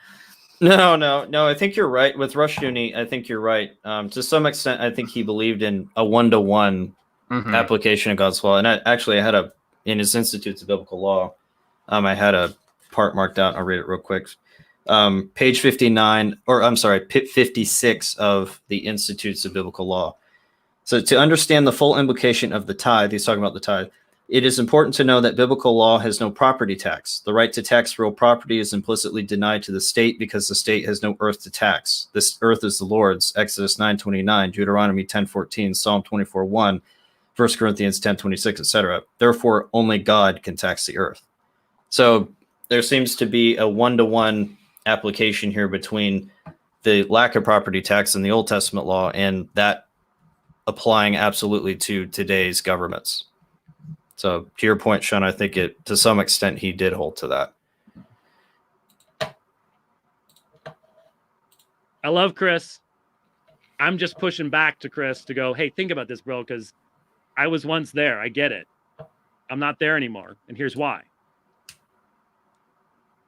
No. I think you're right. With Rush Jr., I think you're right. To some extent, I think he believed in a one-to-one application of God's law. And I had in his Institutes of Biblical Law, I had a part marked out. I'll read it real quick. Page 56 of the Institutes of Biblical Law. So to understand the full implication of the tithe, he's talking about the tithe, it is important to know that biblical law has no property tax. The right to tax real property is implicitly denied to the state because the state has no earth to tax. This earth is the Lord's, Exodus 9:29, Deuteronomy 10:14, Psalm 24:1, 1 Corinthians 10:26, etc. Therefore, only God can tax the earth. So there seems to be a one-to-one application here between the lack of property tax in the Old Testament law and that applying absolutely to today's governments. So to your point, Sean, I think to some extent he did hold to that. I love Chris. I'm just pushing back to Chris to go, hey, think about this, bro, because I was once there. I get it. I'm not there anymore. And here's why.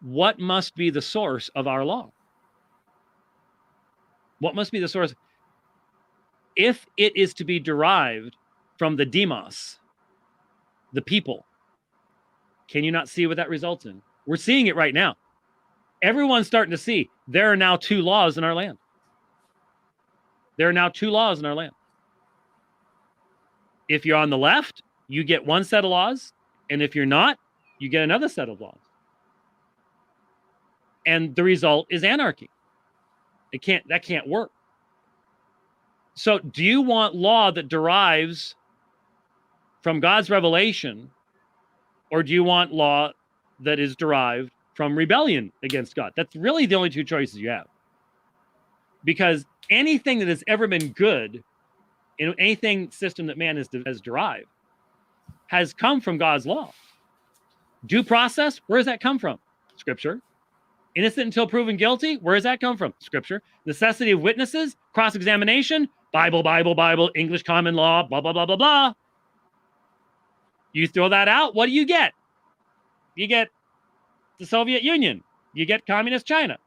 What must be the source of our law? What must be the source? If it is to be derived from the demos, the people, can you not see what that results in? We're seeing it right now. Everyone's starting to see there are now two laws in our land. There are now two laws in our land. If you're on the left, you get one set of laws. And if you're not, you get another set of laws. And the result is anarchy. That can't work. So do you want law that derives from God's revelation, or do you want law that is derived from rebellion against God? That's really the only two choices you have. Because anything that has ever been good, in anything system that man has derived, has come from God's law. Due process, where does that come from? Scripture. Innocent until proven guilty, where does that come from? Scripture. Necessity of witnesses, cross-examination, Bible, English common law, blah, blah, blah, blah, blah. You throw that out, what do you get? You get the Soviet Union. You get communist China.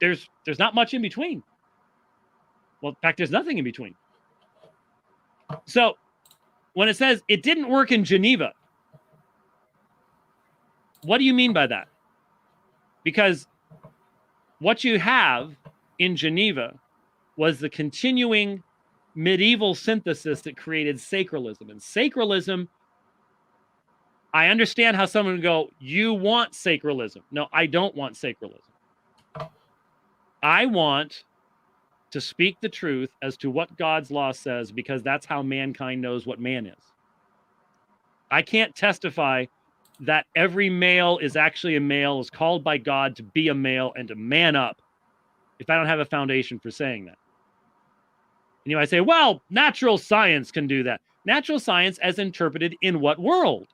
There's not much in between. Well, in fact, there's nothing in between. So when it says it didn't work in Geneva, What do you mean by that? Because what you have in Geneva was the continuing medieval synthesis that created sacralism. And sacralism, I understand how someone would go, you want sacralism. No, I don't want sacralism. I want to speak the truth as to what God's law says, because that's how mankind knows what man is. I can't testify that every male is actually a male, is called by God to be a male and to man up, if I don't have a foundation for saying that. And you might say, well, natural science can do that. Natural science as interpreted in what world?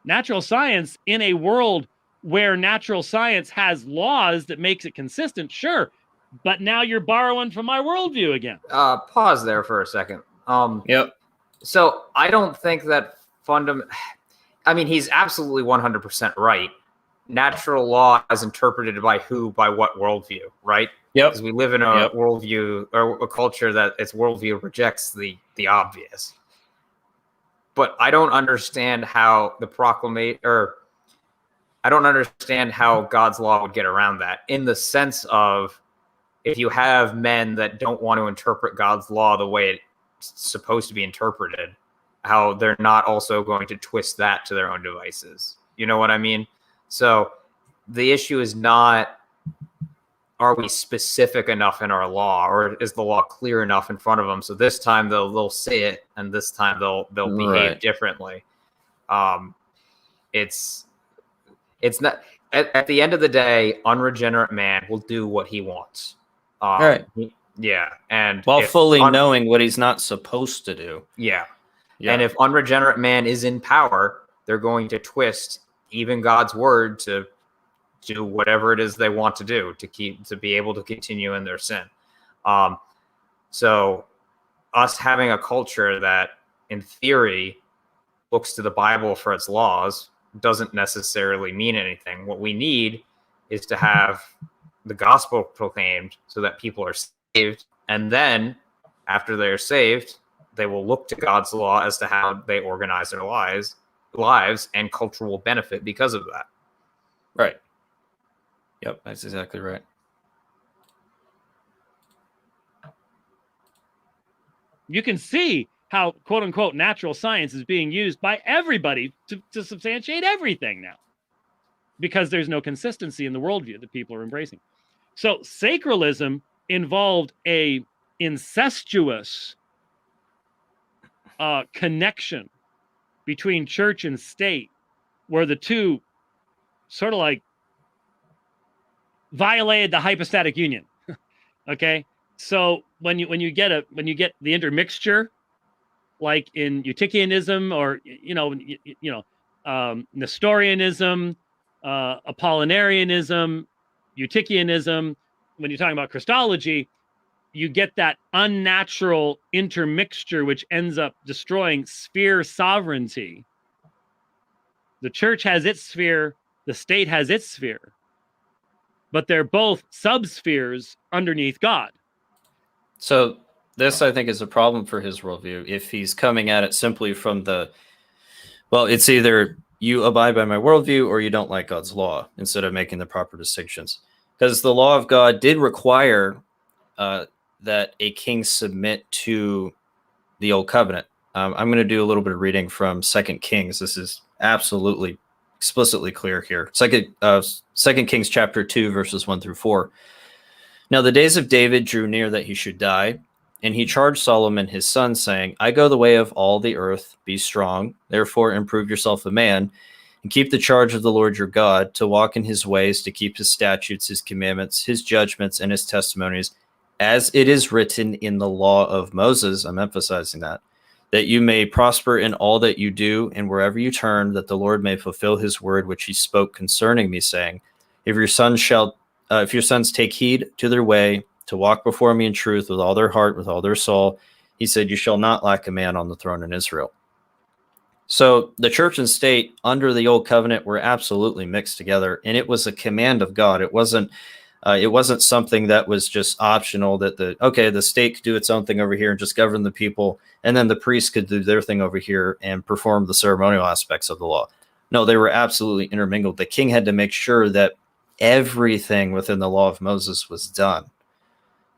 Natural science in a world where natural science has laws that makes it consistent, sure. But now you're borrowing from my worldview again. Pause there for a second. Yep. So I don't think that I mean, he's absolutely 100% right. Natural law as interpreted by who, by what worldview, right? Yep. Because we live in a worldview or a culture that its worldview rejects the obvious. But I don't understand how I don't understand how God's law would get around that, in the sense of, if you have men that don't want to interpret God's law the way it's supposed to be interpreted, how they're not also going to twist that to their own devices. You know what I mean? So the issue is not, are we specific enough in our law, or is the law clear enough in front of them? So this time they'll say it, and this time they'll behave differently. It's not, at the end of the day, unregenerate man will do what he wants. Right. Yeah. And while fully knowing what he's not supposed to do. Yeah. And if unregenerate man is in power, they're going to twist even God's word to do whatever it is they want to do to be able to continue in their sin. So us having a culture that in theory looks to the Bible for its laws doesn't necessarily mean anything. What we need is to have the gospel proclaimed so that people are saved. And then after they're saved, they will look to God's law as to how they organize their lives, and culture will benefit because of that. Right. Yep, that's exactly right. You can see how, quote unquote, natural science is being used by everybody to substantiate everything now, because there's no consistency in the worldview that people are embracing. So sacralism involved a incestuous connection between church and state, where the two sort of like violated the hypostatic union. Okay, so when you get the intermixture, like in Eutychianism or Nestorianism, Apollinarianism, Eutychianism, when you're talking about Christology, you get that unnatural intermixture, which ends up destroying sphere sovereignty. The church has its sphere, the state has its sphere, but they're both subspheres underneath God. So this, I think, is a problem for his worldview. If he's coming at it simply from it's either you abide by my worldview or you don't like God's law, instead of making the proper distinctions. Because the law of God did require that a king submit to the old covenant. I'm going to do a little bit of reading from 2 Kings. This is absolutely explicitly clear here. 2 Kings chapter 2, verses 1 through 4. Now the days of David drew near that he should die, and he charged Solomon his son, saying, I go the way of all the earth, be strong, therefore improve yourself a man, and keep the charge of the Lord your God, to walk in his ways, to keep his statutes, his commandments, his judgments, and his testimonies, as it is written in the law of Moses. I'm emphasizing that you may prosper in all that you do, and wherever you turn, that the Lord may fulfill his word which he spoke concerning me, saying, if your sons take heed to their way, to walk before me in truth with all their heart, with all their soul, he said, you shall not lack a man on the throne in Israel. So the church and state under the old covenant were absolutely mixed together, and it was a command of God. It wasn't something that was just optional, that the state could do its own thing over here and just govern the people, and then the priests could do their thing over here and perform the ceremonial aspects of the law. No, they were absolutely intermingled. The king had to make sure that everything within the law of Moses was done.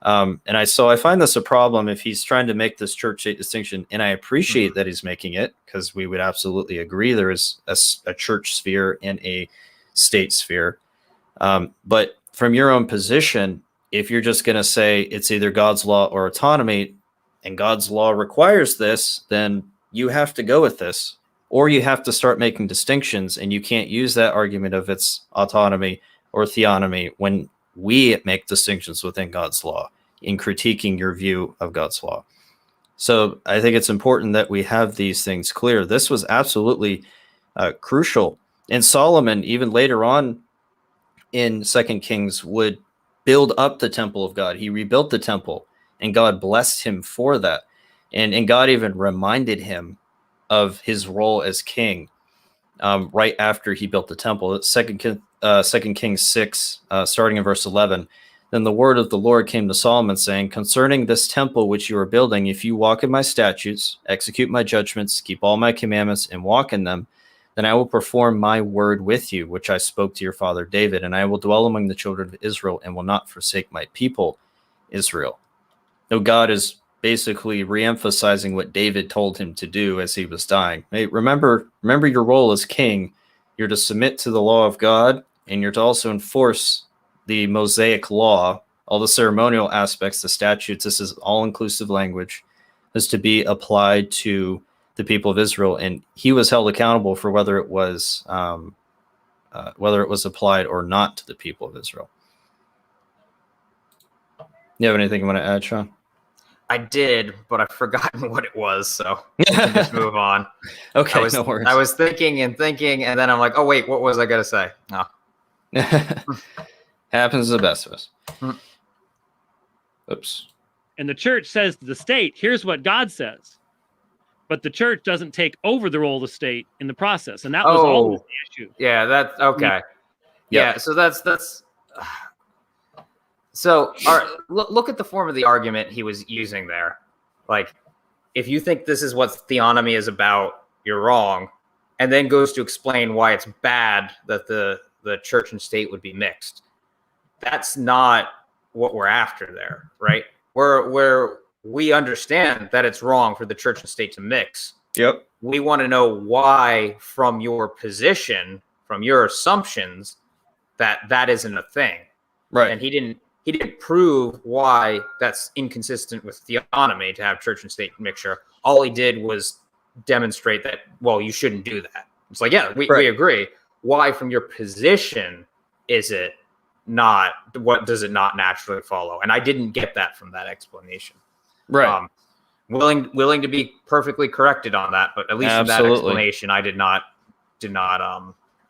So I find this a problem if he's trying to make this church state distinction, and I appreciate that he's making it, because we would absolutely agree there is a church sphere and a state sphere. But from your own position, if you're just going to say it's either God's law or autonomy, and God's law requires this, then you have to go with this, or you have to start making distinctions, and you can't use that argument of it's autonomy or theonomy when we make distinctions within God's law in critiquing your view of God's law. So I think it's important that we have these things clear. This was absolutely crucial. And Solomon, even later on in 2 Kings, would build up the temple of God. He rebuilt the temple, and God blessed him for that. And God even reminded him of his role as king right after he built the temple. 2 Kings 6, starting in verse 11. Then the word of the Lord came to Solomon, saying, concerning this temple which you are building, if you walk in my statutes, execute my judgments, keep all my commandments, and walk in them, then I will perform my word with you, which I spoke to your father David, and I will dwell among the children of Israel and will not forsake my people, Israel. No, God is basically reemphasizing what David told him to do as he was dying. Hey, remember your role as king. You're to submit to the law of God, and you're to also enforce the Mosaic law, all the ceremonial aspects, the statutes. This is all-inclusive language, is to be applied to the people of Israel, and he was held accountable for whether it was applied or not to the people of Israel. You have anything you want to add, Sean? I did, but I've forgotten what it was, so we can just move on. Okay, no worries. I was thinking, and then I'm like, oh wait, what was I gonna say? No. Happens to the best of us. Oops. And the church says to the state, here's what God says. But the church doesn't take over the role of the state in the process. And that was always the issue. Yeah, that's okay. Yeah, so that's so look at the form of the argument he was using there. Like, if you think this is what theonomy is about, you're wrong. And then goes to explain why it's bad that the church and state would be mixed. That's not what we're after there, right? Where we understand that it's wrong for the church and state to mix. Yep. We want to know why, from your position, from your assumptions, that isn't a thing. Right. And he didn't prove why that's inconsistent with theonomy to have church and state mixture. All he did was demonstrate that, well, you shouldn't do that. It's like, yeah, we agree. Why, from your position, is it not? What does it not naturally follow? And I didn't get that from that explanation. Right. Willing to be perfectly corrected on that, but at least in that explanation, I did not.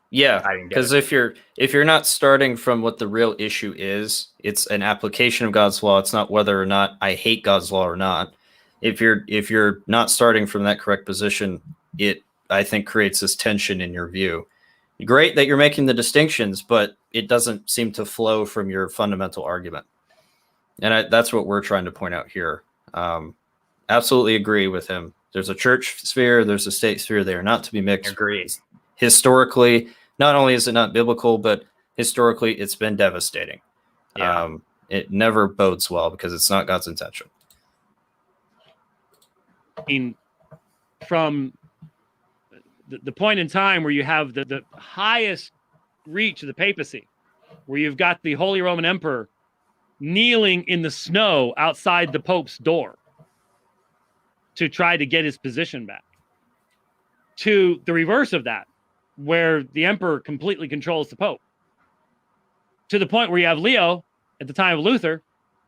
Yeah, because if you're not starting from what the real issue is, it's an application of God's law. It's not whether or not I hate God's law or not. If you're not starting from that correct position, it, I think, creates this tension in your view. Great that you're making the distinctions, but it doesn't seem to flow from your fundamental argument. And that's what we're trying to point out here. Absolutely agree with him. There's a church sphere, there's a state sphere. They are not to be mixed. Agreed. Historically, not only is it not biblical, but historically it's been devastating. Yeah. It never bodes well because it's not God's intention. I mean, from the point in time where you have the highest reach of the papacy, where you've got the Holy Roman Emperor kneeling in the snow outside the Pope's door to try to get his position back, to the reverse of that, where the emperor completely controls the Pope, to the point where you have Leo at the time of Luther,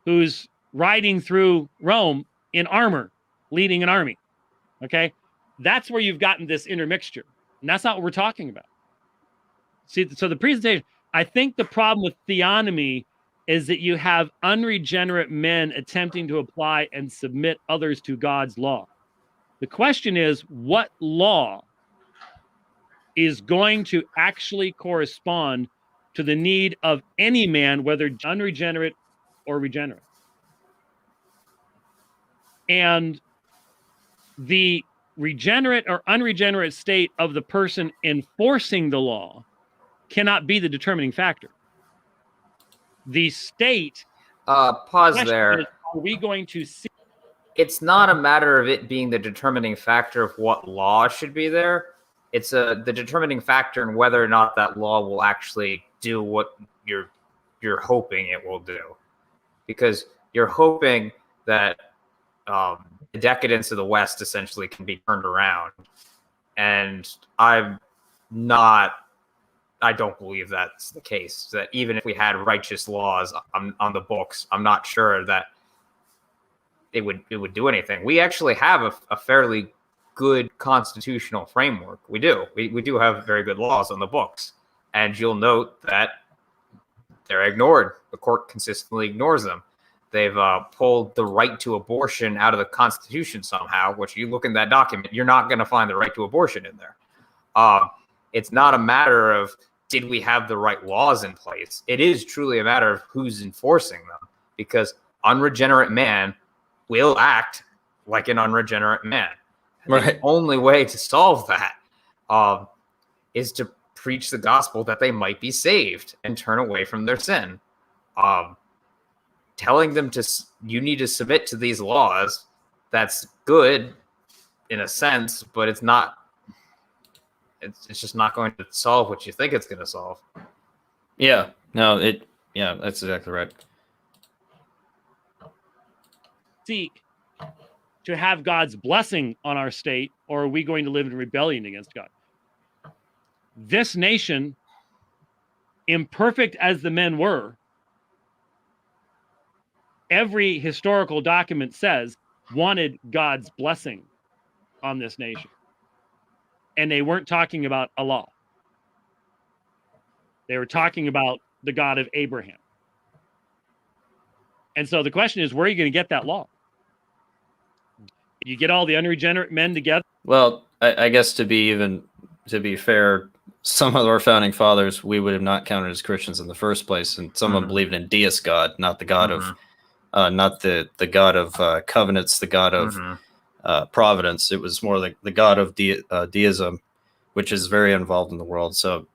who's riding through Rome in armor, leading an army. Okay. That's where you've gotten this intermixture. And that's not what we're talking about. See, so the presentation, I think the problem with theonomy is that you have unregenerate men attempting to apply and submit others to God's law. The question is, what law is going to actually correspond to the need of any man, whether unregenerate or regenerate? And the regenerate or unregenerate state of the person enforcing the law cannot be the determining factor. The state. Pause there. Are we going to see? It's not a matter of it being the determining factor of what law should be there. It's the determining factor in whether or not that law will actually do what you're hoping it will do, because you're hoping that the decadence of the West essentially can be turned around, and I don't believe that's the case. That even if we had righteous laws on the books, I'm not sure that it would do anything. We actually have a fairly good constitutional framework. We do. We do have very good laws on the books. And you'll note that they're ignored. The court consistently ignores them. They've pulled the right to abortion out of the Constitution somehow, which you look in that document, you're not going to find the right to abortion in there. It's not a matter of did we have the right laws in place. It is truly a matter of who's enforcing them, because unregenerate man will act like an unregenerate man. Right. The only way to solve that is to preach the gospel that they might be saved and turn away from their sin. Telling them you need to submit to these laws, that's good in a sense, but it's not. It's just not going to solve what you think it's going to solve. Yeah. No. Yeah. That's exactly right. Seek to have God's blessing on our state, or are we going to live in rebellion against God? This nation, imperfect as the men were, every historical document says wanted God's blessing on this nation. And they weren't talking about Allah. They were talking about the God of Abraham. And so the question is, where are you going to get that law? You get all the unregenerate men together? Well, I guess to be fair, some of our founding fathers we would have not counted as Christians in the first place, and some of them believed in deist God, not the God of, not the God of covenants, the God of providence. It was more like the God of deism, which is very involved in the world. So,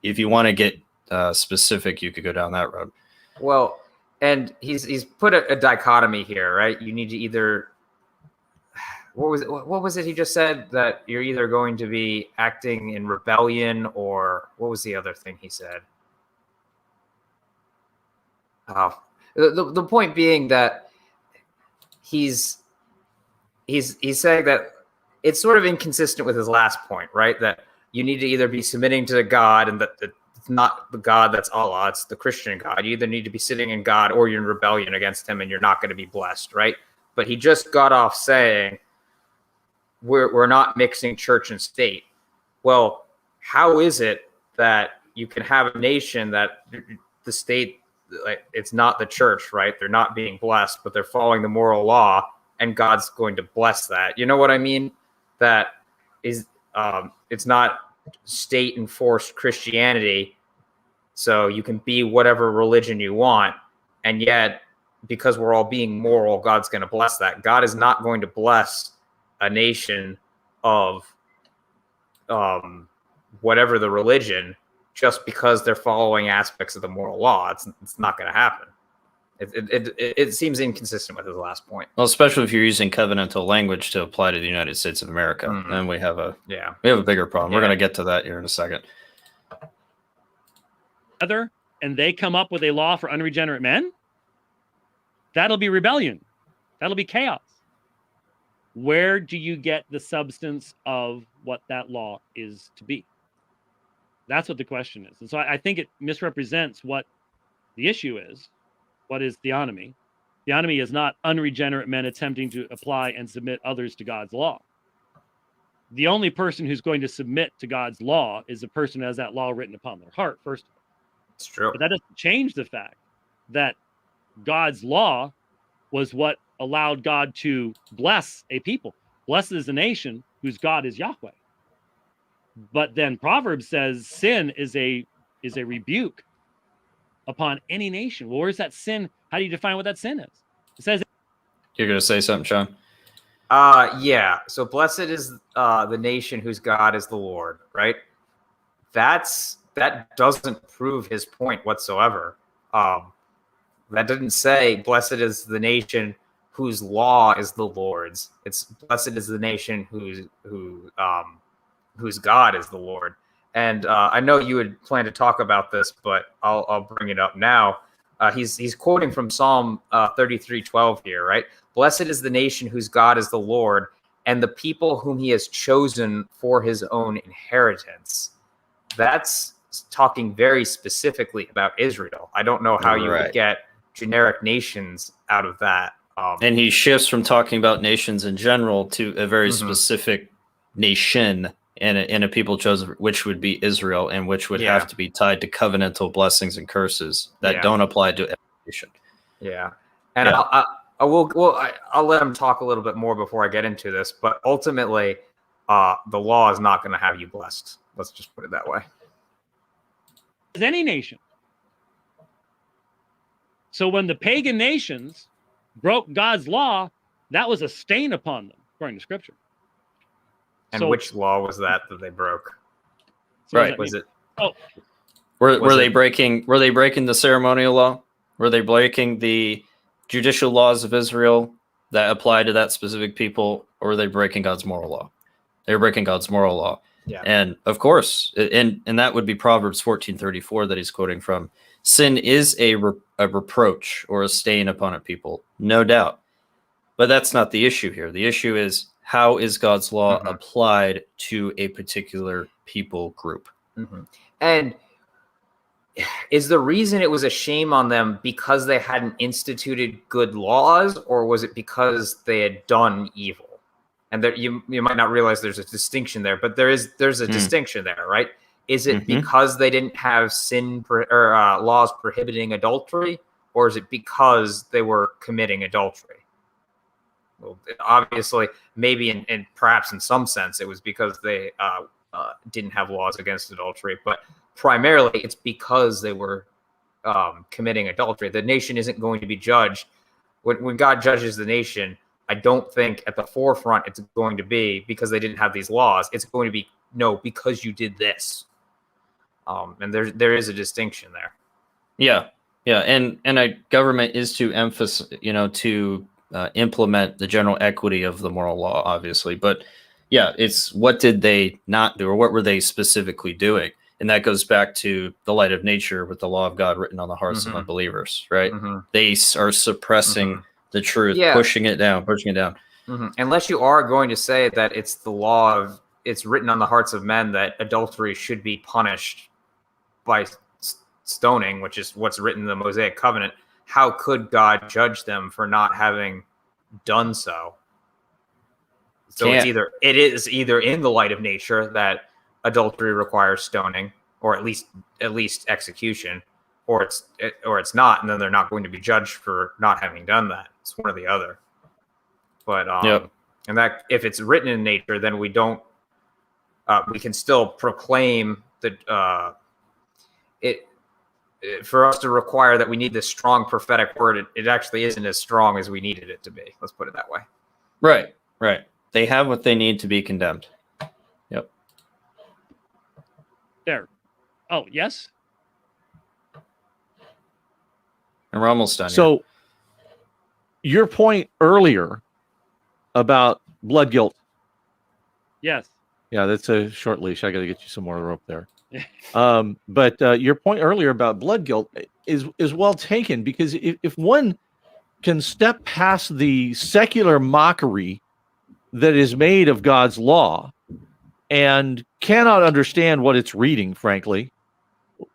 if you want to get specific, you could go down that road. Well, and he's put a dichotomy here, right? You need to either. What was it he just said? That you're either going to be acting in rebellion, or what was the other thing he said? The point being that he's saying that it's sort of inconsistent with his last point, right? That you need to either be submitting to God, and that it's not the God that's Allah, it's the Christian God. You either need to be sitting in God, or you're in rebellion against him, and you're not going to be blessed, right? But he just got off saying we're not mixing church and state. Well, how is it that you can have a nation that the state, like, it's not the church, right? They're not being blessed, but they're following the moral law, and God's going to bless that. You know what I mean? That is, it's not state enforced Christianity, so you can be whatever religion you want, and yet because we're all being moral, God's going to bless that. God is not going to bless a nation of whatever the religion just because they're following aspects of the moral law. It's not going to happen. It seems inconsistent with his last point. Well, especially if you're using covenantal language to apply to the United States of America, then we have a bigger problem. We're going to get to that here in a second. And they come up with a law for unregenerate men, that'll be rebellion. That'll be chaos. Where do you get the substance of what that law is to be? That's what the question is. And so I think it misrepresents what the issue is. What is theonomy? Theonomy is not unregenerate men attempting to apply and submit others to God's law. The only person who's going to submit to God's law is the person who has that law written upon their heart, first of all. It's true. But that doesn't change the fact that God's law was what allowed God to bless a people. Blessed is the nation whose God is Yahweh. But then Proverbs says sin is a rebuke upon any nation. Well, where's that sin? How do you define what that sin is? It says. You're going to say something, Sean? Yeah. So blessed is the nation whose God is the Lord, right? That doesn't prove his point whatsoever. That didn't say blessed is the nation whose law is the Lord's. It's blessed is the nation whose God is the Lord. And I know you had planned to talk about this, but I'll bring it up now. He's quoting from Psalm 33:12 here, right? Blessed is the nation whose God is the Lord, and the people whom he has chosen for his own inheritance. That's talking very specifically about Israel. I don't know how you would get generic nations out of that. And he shifts from talking about nations in general to a very specific nation and a people chosen, which would be Israel, and which would have to be tied to covenantal blessings and curses that don't apply to every nation. Yeah, and I'll let him talk a little bit more before I get into this. But ultimately, the law is not going to have you blessed. Let's just put it that way. As any nation. So when the pagan nations broke God's law, that was a stain upon them, according to Scripture. And which law was that they broke? So right. Was it? Oh, were they breaking the ceremonial law? Were they breaking the judicial laws of Israel that apply to that specific people, or were they breaking God's moral law? They were breaking God's moral law. Yeah. And of course, and that would be Proverbs 14:34 that he's quoting from. Sin is a reproach or a stain upon a people, no doubt. But that's not the issue here. The issue is, how is God's law applied to a particular people group? And is the reason it was a shame on them because they hadn't instituted good laws, or was it because they had done evil? And there, you might not realize there's a distinction there, but there's a distinction there, right? Is it because they didn't have laws prohibiting adultery, or is it because they were committing adultery? Well, obviously, maybe and perhaps in some sense, it was because they didn't have laws against adultery, but primarily it's because they were committing adultery. The nation isn't going to be judged. When God judges the nation, I don't think at the forefront it's going to be because they didn't have these laws. It's going to be, no, because you did this. And there is a distinction there. Yeah, and a government is to emphasize, to implement the general equity of the moral law, obviously. But yeah, it's what did they not do, or what were they specifically doing? And that goes back to the light of nature with the law of God written on the hearts of unbelievers, right? They are suppressing the truth, pushing it down. Unless you are going to say that it's the law of, it's written on the hearts of men that adultery should be punished by stoning, which is what's written in the Mosaic Covenant, how could God judge them for not having done so? So it is either in the light of nature that adultery requires stoning, or at least execution, or it's not, and then they're not going to be judged for not having done that. It's one or the other. But and that if it's written in nature, then we don't. We can still proclaim that for us to require that we need this strong prophetic word, it actually isn't as strong as we needed it to be. Let's put it that way. Right. They have what they need to be condemned. Yep. There. Oh, yes. And we're almost done. So your point earlier about blood guilt. Yes. Yeah, that's a short leash. I got to get you some more rope there. But your point earlier about blood guilt is well taken, because if one can step past the secular mockery that is made of God's law and cannot understand what it's reading, frankly,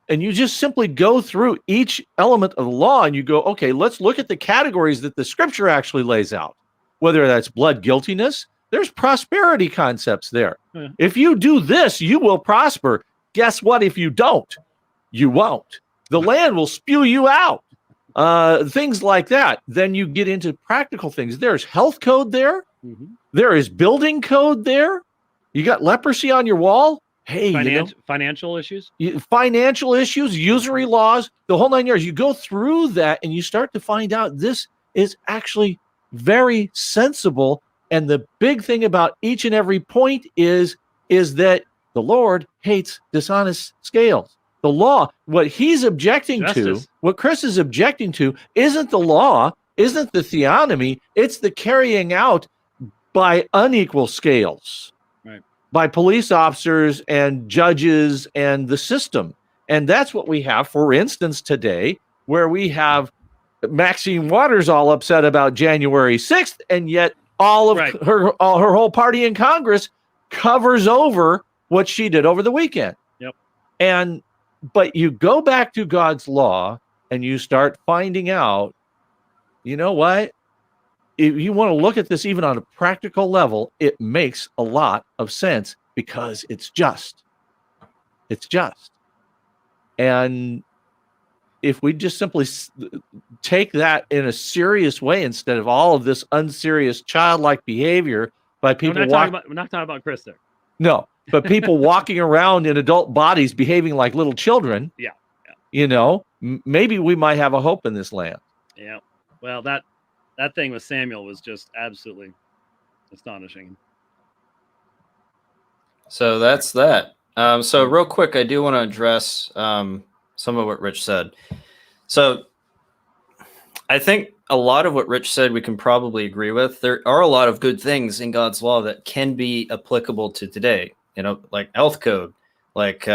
and you just simply go through each element of the law and you go, okay, let's look at the categories that the scripture actually lays out, whether that's blood guiltiness, there's prosperity concepts there. If you do this, you will prosper. Guess what? If you don't, you won't. The land will spew you out. Things like that. Then you get into practical things. There's health code there. There is building code there. You got leprosy on your wall. Hey, financial issues, usury laws, the whole 9 yards. You go through that and you start to find out this is actually very sensible And the big thing about each and every point is that the Lord hates dishonest scales. The law, what he's objecting Justice. to, what Chris is objecting to, isn't the law, isn't the theonomy, it's the carrying out by unequal scales, Right. by police officers and judges and the system. And that's what we have, for instance, today, where we have Maxine Waters all upset about January 6th, and yet all of Right. her whole party in Congress covers over what she did over the weekend. Yep. But you go back to God's law and you start finding out, you know what? If you want to look at this even on a practical level, it makes a lot of sense because it's just. It's just. And if we just simply take that in a serious way instead of all of this unserious childlike behavior by people we're not talking about Chris there. No, but people walking around in adult bodies behaving like little children. Yeah. You know, maybe we might have a hope in this land. Yeah. Well, that thing with Samuel was just absolutely astonishing. So that's that. So real quick, I do want to address some of what Rich said. So I think a lot of what Rich said we can probably agree with. There are a lot of good things in God's law that can be applicable to today, you know, like health code, like, you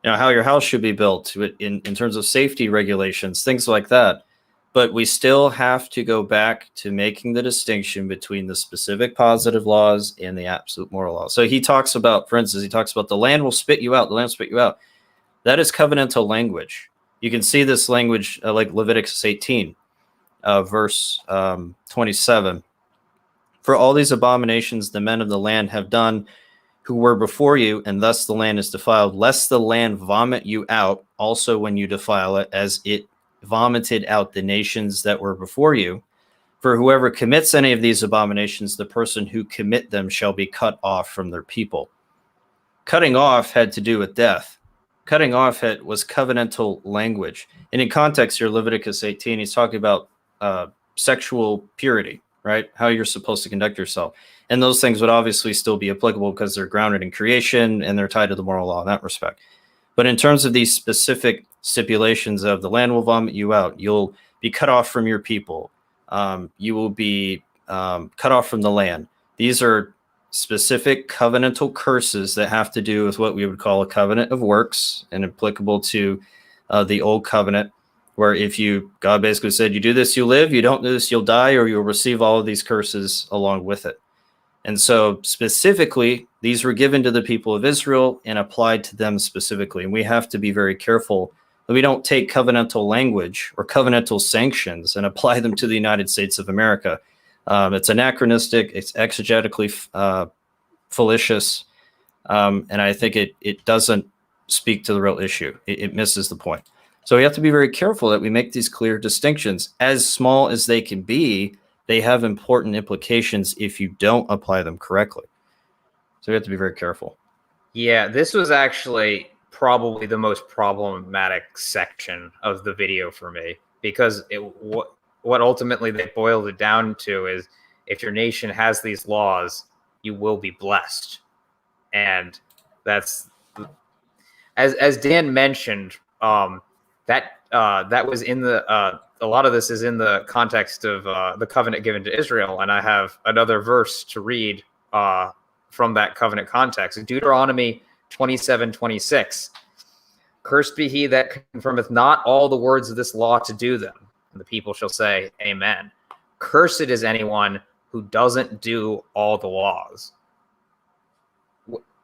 know, how your house should be built in terms of safety regulations, things like that. But we still have to go back to making the distinction between the specific positive laws and the absolute moral law. So he talks about, for instance, he talks about the land will spit you out. The land will spit you out. That is covenantal language. You can see this language like Leviticus 18, verse 27. For all these abominations the men of the land have done who were before you, and thus the land is defiled, lest the land vomit you out also when you defile it, as it vomited out the nations that were before you. For whoever commits any of these abominations, the person who commit them shall be cut off from their people. Cutting off had to do with death. Cutting off was covenantal language. And in context here, Leviticus 18, he's talking about sexual purity, right? How you're supposed to conduct yourself. And those things would obviously still be applicable because they're grounded in creation and they're tied to the moral law in that respect. But in terms of these specific stipulations of the land will vomit you out, you'll be cut off from your people, you will be cut off from the land. These are specific covenantal curses that have to do with what we would call a covenant of works and applicable to the old covenant, where God basically said, you do this, you live, you don't do this, you'll die, or you'll receive all of these curses along with it. And so specifically, these were given to the people of Israel and applied to them specifically. And we have to be very careful that we don't take covenantal language or covenantal sanctions and apply them to the United States of America. It's anachronistic, it's exegetically fallacious, and I think it doesn't speak to the real issue. It misses the point. So we have to be very careful that we make these clear distinctions. As small as they can be, they have important implications if you don't apply them correctly. So we have to be very careful. Yeah, this was actually probably the most problematic section of the video for me, because what ultimately they boiled it down to is, if your nation has these laws, you will be blessed. And that's, as Dan mentioned, that was in the a lot of this is in the context of the covenant given to Israel, and I have another verse to read from that covenant context. Deuteronomy 27:26. Cursed be he that confirmeth not all the words of this law to do them. And the people shall say, Amen. Cursed is anyone who doesn't do all the laws.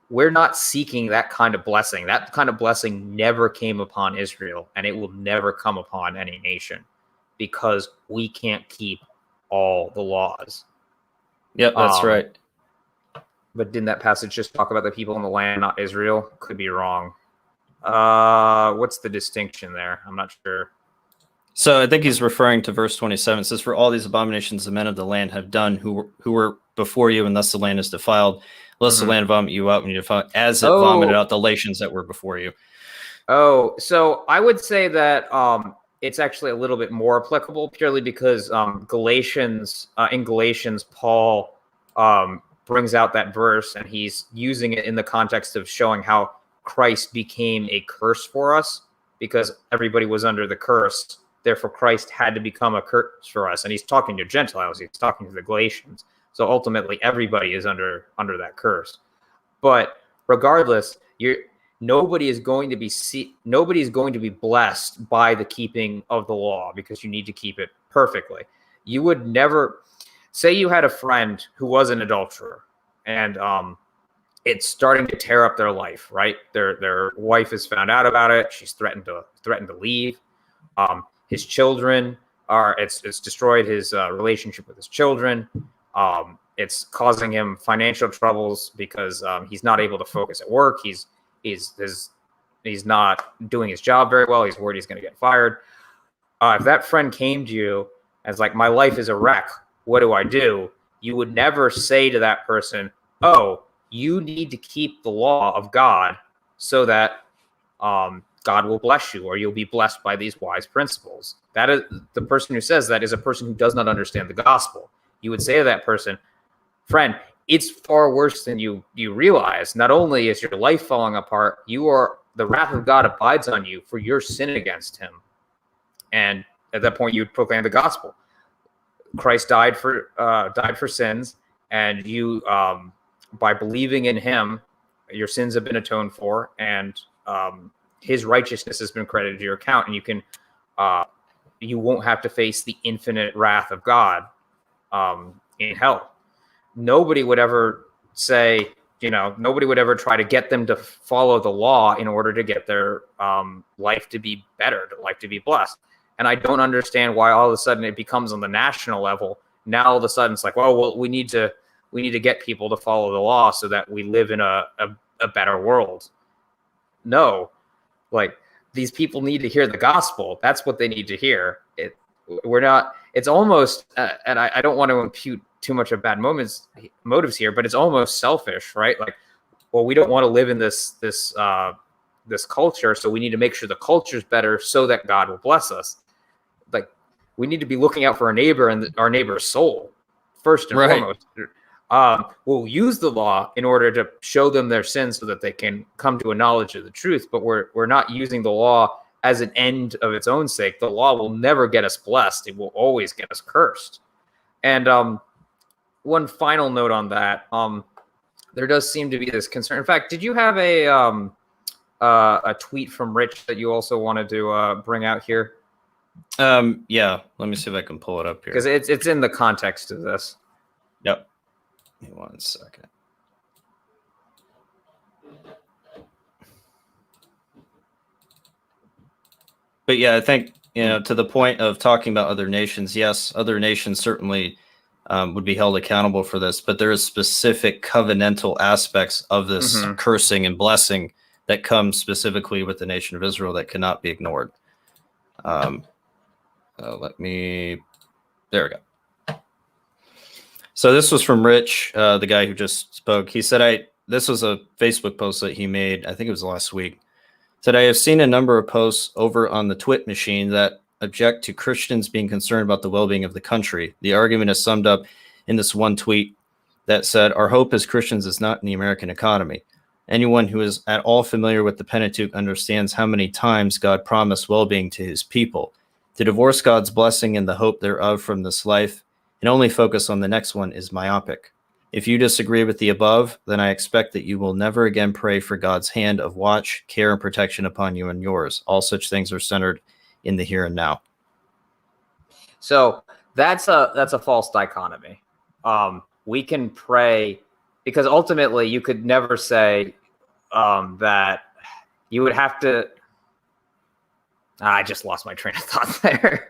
We're not seeking that kind of blessing. That kind of blessing never came upon Israel, and it will never come upon any nation, because we can't keep all the laws. Yep, that's right. But didn't that passage just talk about the people in the land, not Israel? Could be wrong. What's the distinction there? I'm not sure. So I think he's referring to verse 27. It says, for all these abominations the men of the land have done who were before you, and thus the land is defiled. Lest the land vomit you out when you defile, as it vomited out the nations that were before you. Oh, so I would say that it's actually a little bit more applicable, purely because in Galatians, Paul brings out that verse, and he's using it in the context of showing how Christ became a curse for us because everybody was under the curse. Therefore, Christ had to become a curse for us. And he's talking to Gentiles. He's talking to the Galatians. So ultimately, everybody is under that curse. But regardless, nobody is going to be blessed by the keeping of the law because you need to keep it perfectly. You would never say you had a friend who was an adulterer, and it's starting to tear up their life. Right, their wife has found out about it. She's threatened to leave. His children it's destroyed his relationship with his children. It's causing him financial troubles because he's not able to focus at work. He's not doing his job very well. He's worried he's going to get fired. If that friend came to you as like, my life is a wreck, what do I do? You would never say to that person, oh, you need to keep the law of God so that God will bless you, or you'll be blessed by these wise principles. That is, the person who says that is a person who does not understand the gospel. You would say to that person, friend, it's far worse than you realize. Not only is your life falling apart, the wrath of God abides on you for your sin against him. And at that point, you would proclaim the gospel. Christ died for sins, and you, by believing in him, your sins have been atoned for, and his righteousness has been credited to your account, and you won't have to face the infinite wrath of God in hell. Nobody would ever say, nobody would ever try to get them to follow the law in order to get their life to be better, life to be blessed. And I don't understand why all of a sudden it becomes on the national level. Now all of a sudden it's like, well, we need to get people to follow the law so that we live in a better world. No. Like, these people need to hear the gospel. That's what they need to hear. It's almost, and I don't want to impute too much of bad motives here, but it's almost selfish, right? Like, well, we don't want to live in this culture, so we need to make sure the culture's better so that God will bless us. Like, we need to be looking out for our neighbor and our neighbor's soul first and foremost. We'll use the law in order to show them their sins so that they can come to a knowledge of the truth, but we're not using the law as an end of its own sake. The law will never get us blessed. It will always get us cursed. And one final note on that, there does seem to be this concern. In fact, did you have a tweet from Rich that you also wanted to bring out here? Yeah, let me see if I can pull it up here. Because it's in the context of this. Yep. Give me 1 second. But yeah, I think, to the point of talking about other nations, yes, other nations certainly would be held accountable for this, but there is specific covenantal aspects of this cursing and blessing that comes specifically with the nation of Israel that cannot be ignored. There we go. So this was from Rich, the guy who just spoke. He said, this was a Facebook post that he made, I think it was last week. Said, I have seen a number of posts over on the Twit machine that object to Christians being concerned about the well-being of the country. The argument is summed up in this one tweet that said, our hope as Christians is not in the American economy. Anyone who is at all familiar with the Pentateuch understands how many times God promised well-being to his people. To divorce God's blessing and the hope thereof from this life and only focus on the next one is myopic. If you disagree with the above, then I expect that you will never again pray for God's hand of watch, care, and protection upon you and yours. All such things are centered in the here and now. So that's a false dichotomy. We can pray, because ultimately you could never say that you would have to. I just lost my train of thought there.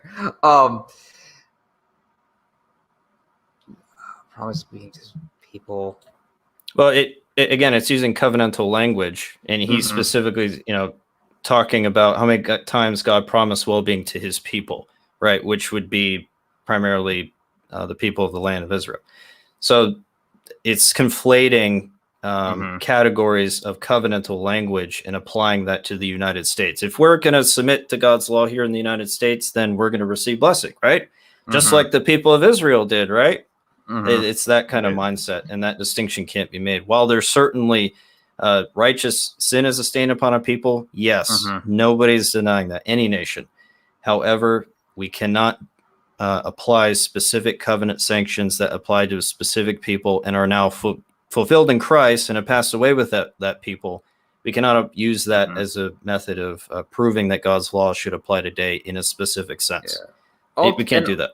Promise being to people. Well, again, it's using covenantal language, and he's specifically, talking about how many times God promised well-being to his people, right? Which would be primarily the people of the land of Israel. So it's conflating categories of covenantal language and applying that to the United States. If we're going to submit to God's law here in the United States, then we're going to receive blessing, right? Just like the people of Israel did, right? It's that kind of mindset, and that distinction can't be made. While there's certainly righteous sin is a stain upon a people, yes, nobody's denying that, any nation. However, we cannot apply specific covenant sanctions that apply to specific people and are now fulfilled in Christ and have passed away with that people. We cannot use that as a method of proving that God's law should apply today in a specific sense. We can't do that.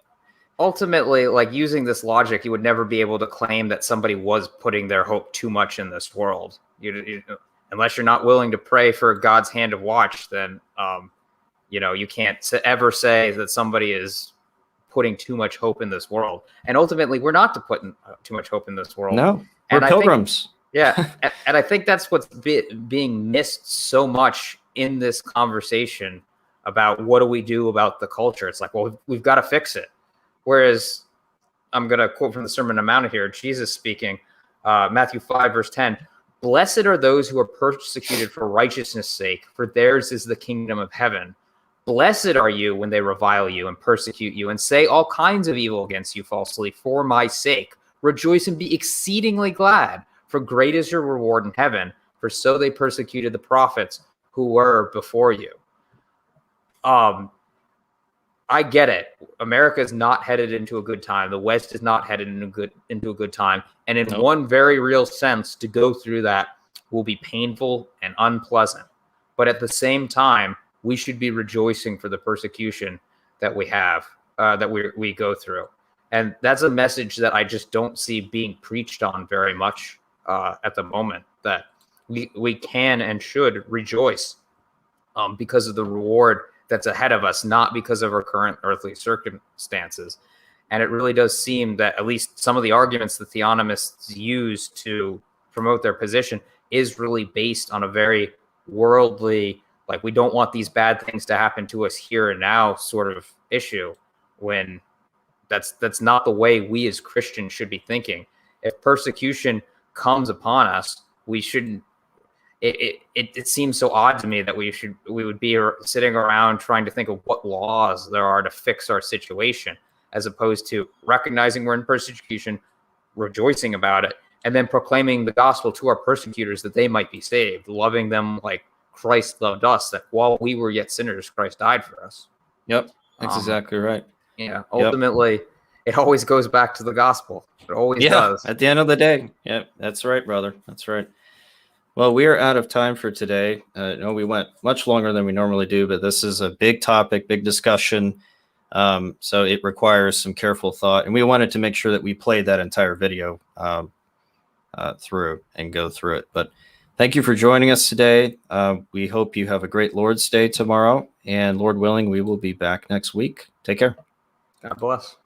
Ultimately, like, using this logic, you would never be able to claim that somebody was putting their hope too much in this world. Unless you're not willing to pray for God's hand of watch, then you can't ever say that somebody is putting too much hope in this world. And ultimately, we're not to put too much hope in this world. No, we're pilgrims. And I think that's what's being missed so much in this conversation about what do we do about the culture. It's like, well, we've got to fix it. Whereas, I'm going to quote from the Sermon on the Mount here, Jesus speaking, Matthew 5, verse 10, "Blessed are those who are persecuted for righteousness' sake, for theirs is the kingdom of heaven. Blessed are you when they revile you and persecute you and say all kinds of evil against you falsely for my sake. Rejoice and be exceedingly glad, for great is your reward in heaven, for so they persecuted the prophets who were before you." I get it. America is not headed into a good time. The West is not headed into a good time. And in one very real sense, to go through that will be painful and unpleasant. But at the same time, we should be rejoicing for the persecution that we have, that we go through. And that's a message that I just don't see being preached on very much at the moment, that we can and should rejoice because of the reward that's ahead of us, not because of our current earthly circumstances. And it really does seem that at least some of the arguments the theonomists use to promote their position is really based on a very worldly, like, we don't want these bad things to happen to us here and now sort of issue, when that's not the way we as Christians should be thinking. If persecution comes upon us, we shouldn't. It seems so odd to me that we would be sitting around trying to think of what laws there are to fix our situation, as opposed to recognizing we're in persecution, rejoicing about it, and then proclaiming the gospel to our persecutors that they might be saved, loving them like Christ loved us, that while we were yet sinners, Christ died for us. Yep, that's exactly right. Yeah, ultimately, it always goes back to the gospel. It always does. At the end of the day. Yep, that's right, brother. That's right. Well, we are out of time for today. No, we went much longer than we normally do, but this is a big topic, big discussion. So it requires some careful thought. And we wanted to make sure that we played that entire video through and go through it. But thank you for joining us today. We hope you have a great Lord's Day tomorrow. And Lord willing, we will be back next week. Take care. God bless.